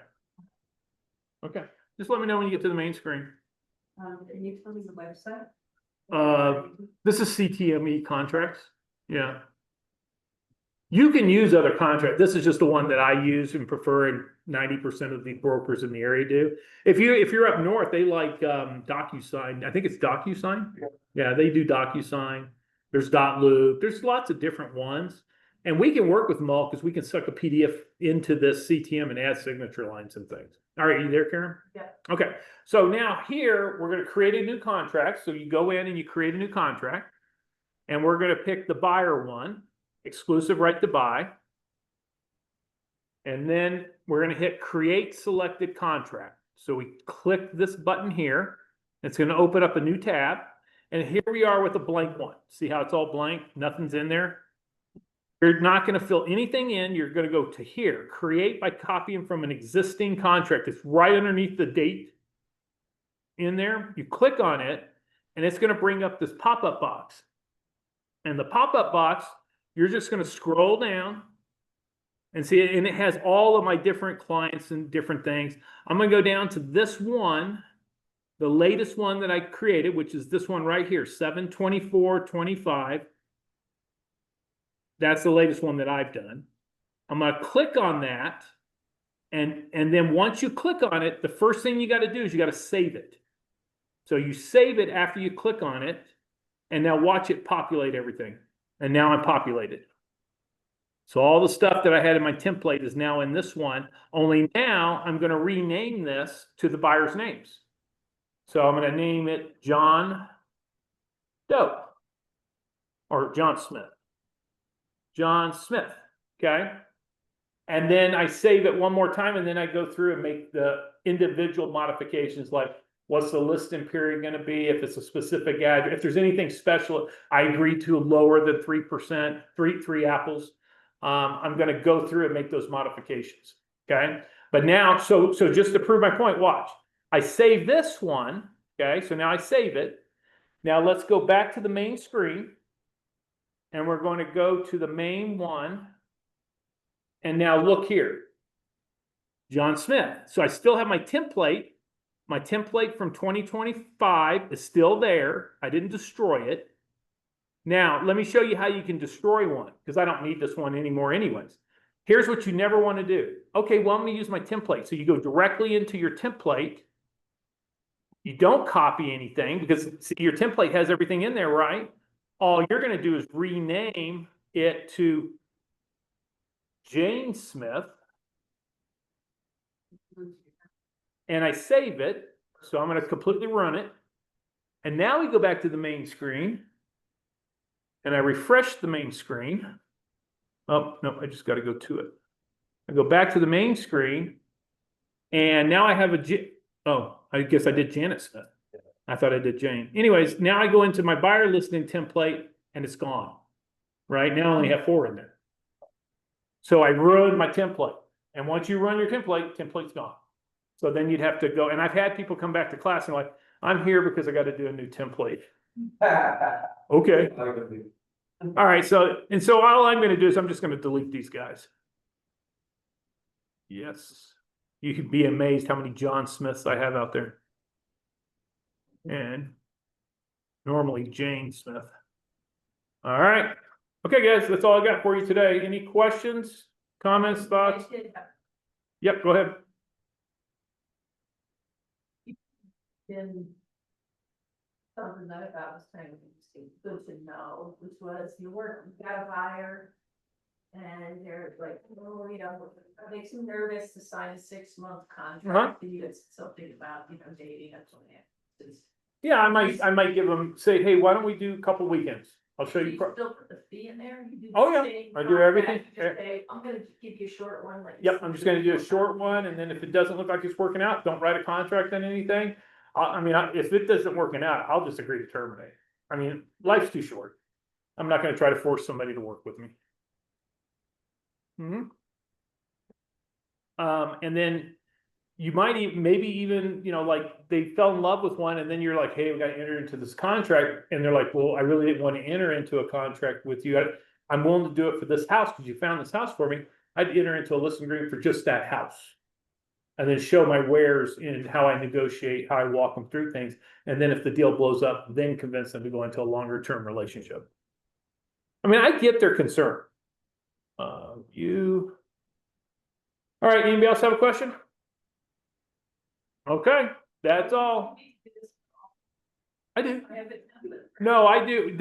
Okay, just let me know when you get to the main screen. Can you tell me the website? This is CTME contracts. Yeah. You can use other contracts. This is just the one that I use and prefer, and 90% of the brokers in the area do. If you're up north, they like DocuSign. I think it's DocuSign. Yeah, they do DocuSign. There's .loop. There's lots of different ones. And we can work with them all because we can suck a PDF into this CTM and add signature lines and things. All right, you there, Karen? Yeah. Okay, so now here, we're going to create a new contract. So you go in and you create a new contract. And we're going to pick the buyer one, exclusive right to buy. And then we're going to hit create selected contract. So we click this button here. It's going to open up a new tab. And here we are with a blank one. See how it's all blank? Nothing's in there. You're not going to fill anything in. You're going to go to here, create by copying from an existing contract. It's right underneath the date in there. You click on it, and it's going to bring up this pop-up box. And the pop-up box, you're just going to scroll down and see it, and it has all of my different clients and different things. I'm going to go down to this one, the latest one that I created, which is this one right here, 7/24/25. That's the latest one that I've done. I'm going to click on that. And then once you click on it, the first thing you got to do is you got to save it. So you save it after you click on it. And now watch it populate everything. And now I'm populated. So all the stuff that I had in my template is now in this one. Only now I'm going to rename this to the buyer's names. So I'm going to name it John Doe or John Smith. John Smith, okay? And then I save it one more time, and then I go through and make the individual modifications, like what's the listing period going to be, if it's a specific address, if there's anything special, I agree to lower than 3%, three apples. I'm going to go through and make those modifications, okay? But now, so just to prove my point, watch. I save this one, okay? So now I save it. Now let's go back to the main screen. And we're going to go to the main one. And now look here. John Smith. So I still have my template. My template from 2025 is still there. I didn't destroy it. Now, let me show you how you can destroy one, because I don't need this one anymore anyways. Here's what you never want to do. Okay, well, I'm going to use my template. So you go directly into your template. You don't copy anything because see, your template has everything in there, right? All you're going to do is rename it to Jane Smith. And I save it. So I'm going to completely run it. And now we go back to the main screen. And I refresh the main screen. Oh, no, I just got to go to it. I go back to the main screen. And now I have oh, I guess I did Janet Smith. I thought I did Jane. Anyways, now I go into my buyer listing template and it's gone. Right now I only have 4 in there. So I ruined my template. And once you run your template's gone. So then you'd have to go, and I've had people come back to class and like, I'm here because I got to do a new template. Okay. All right. So all I'm going to do is I'm just going to delete these guys. Yes. You could be amazed how many John Smiths I have out there. And normally Jane Smith. All right. Okay, guys, that's all I got for you today. Any questions, comments, thoughts? Yep, go ahead. Been something that I thought was kind of interesting, good to know, which was you got a buyer. And they're like, oh, you know, it makes them nervous to sign a 6-month contract. And you had something about, you know, dating up till the end. Yeah, I might give them, say, hey, why don't we do a couple weekends? I'll show You you. still put the fee in there? You do the Oh, yeah. same I do everything. contract, you just say, I'm gonna give you a short one. Like Yep, I'm just gonna do a short one, and then if it doesn't look like it's working out, don't write a contract on anything. If it doesn't working out, I'll just agree to terminate. I mean, life's too short. I'm not gonna try to force somebody to work with me. And then you might even, maybe even, you know, like they fell in love with one and then you're like, hey, we gotta enter into this contract. And they're like, well, I really didn't want to enter into a contract with you. I'm willing to do it for this house because you found this house for me. I'd enter into a listing agreement for just that house. And then show my wares and how I negotiate, how I walk them through things. And then if the deal blows up, then convince them to go into a longer term relationship. I mean, I get their concern. All right, anybody else have a question? Okay, that's all. I do. No, I do,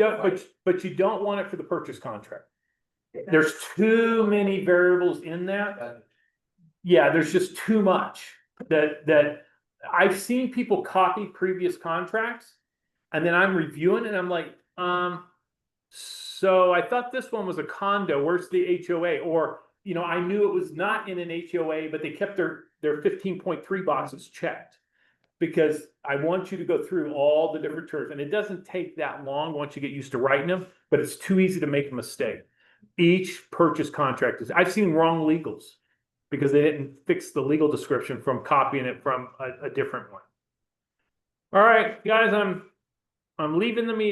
but you don't want it for the purchase contract. There's too many variables in that. Yeah, there's just too much that I've seen people copy previous contracts. And then I'm reviewing it and I'm like, so I thought this one was a condo, where's the HOA? Or, you know, I knew it was not in an HOA, but they kept their 15.3 boxes checked. Because I want you to go through all the different terms, and it doesn't take that long once you get used to writing them, but it's too easy to make a mistake. Each purchase contract I've seen wrong legals because they didn't fix the legal description from copying it from a different one. All right, guys, I'm leaving the meeting.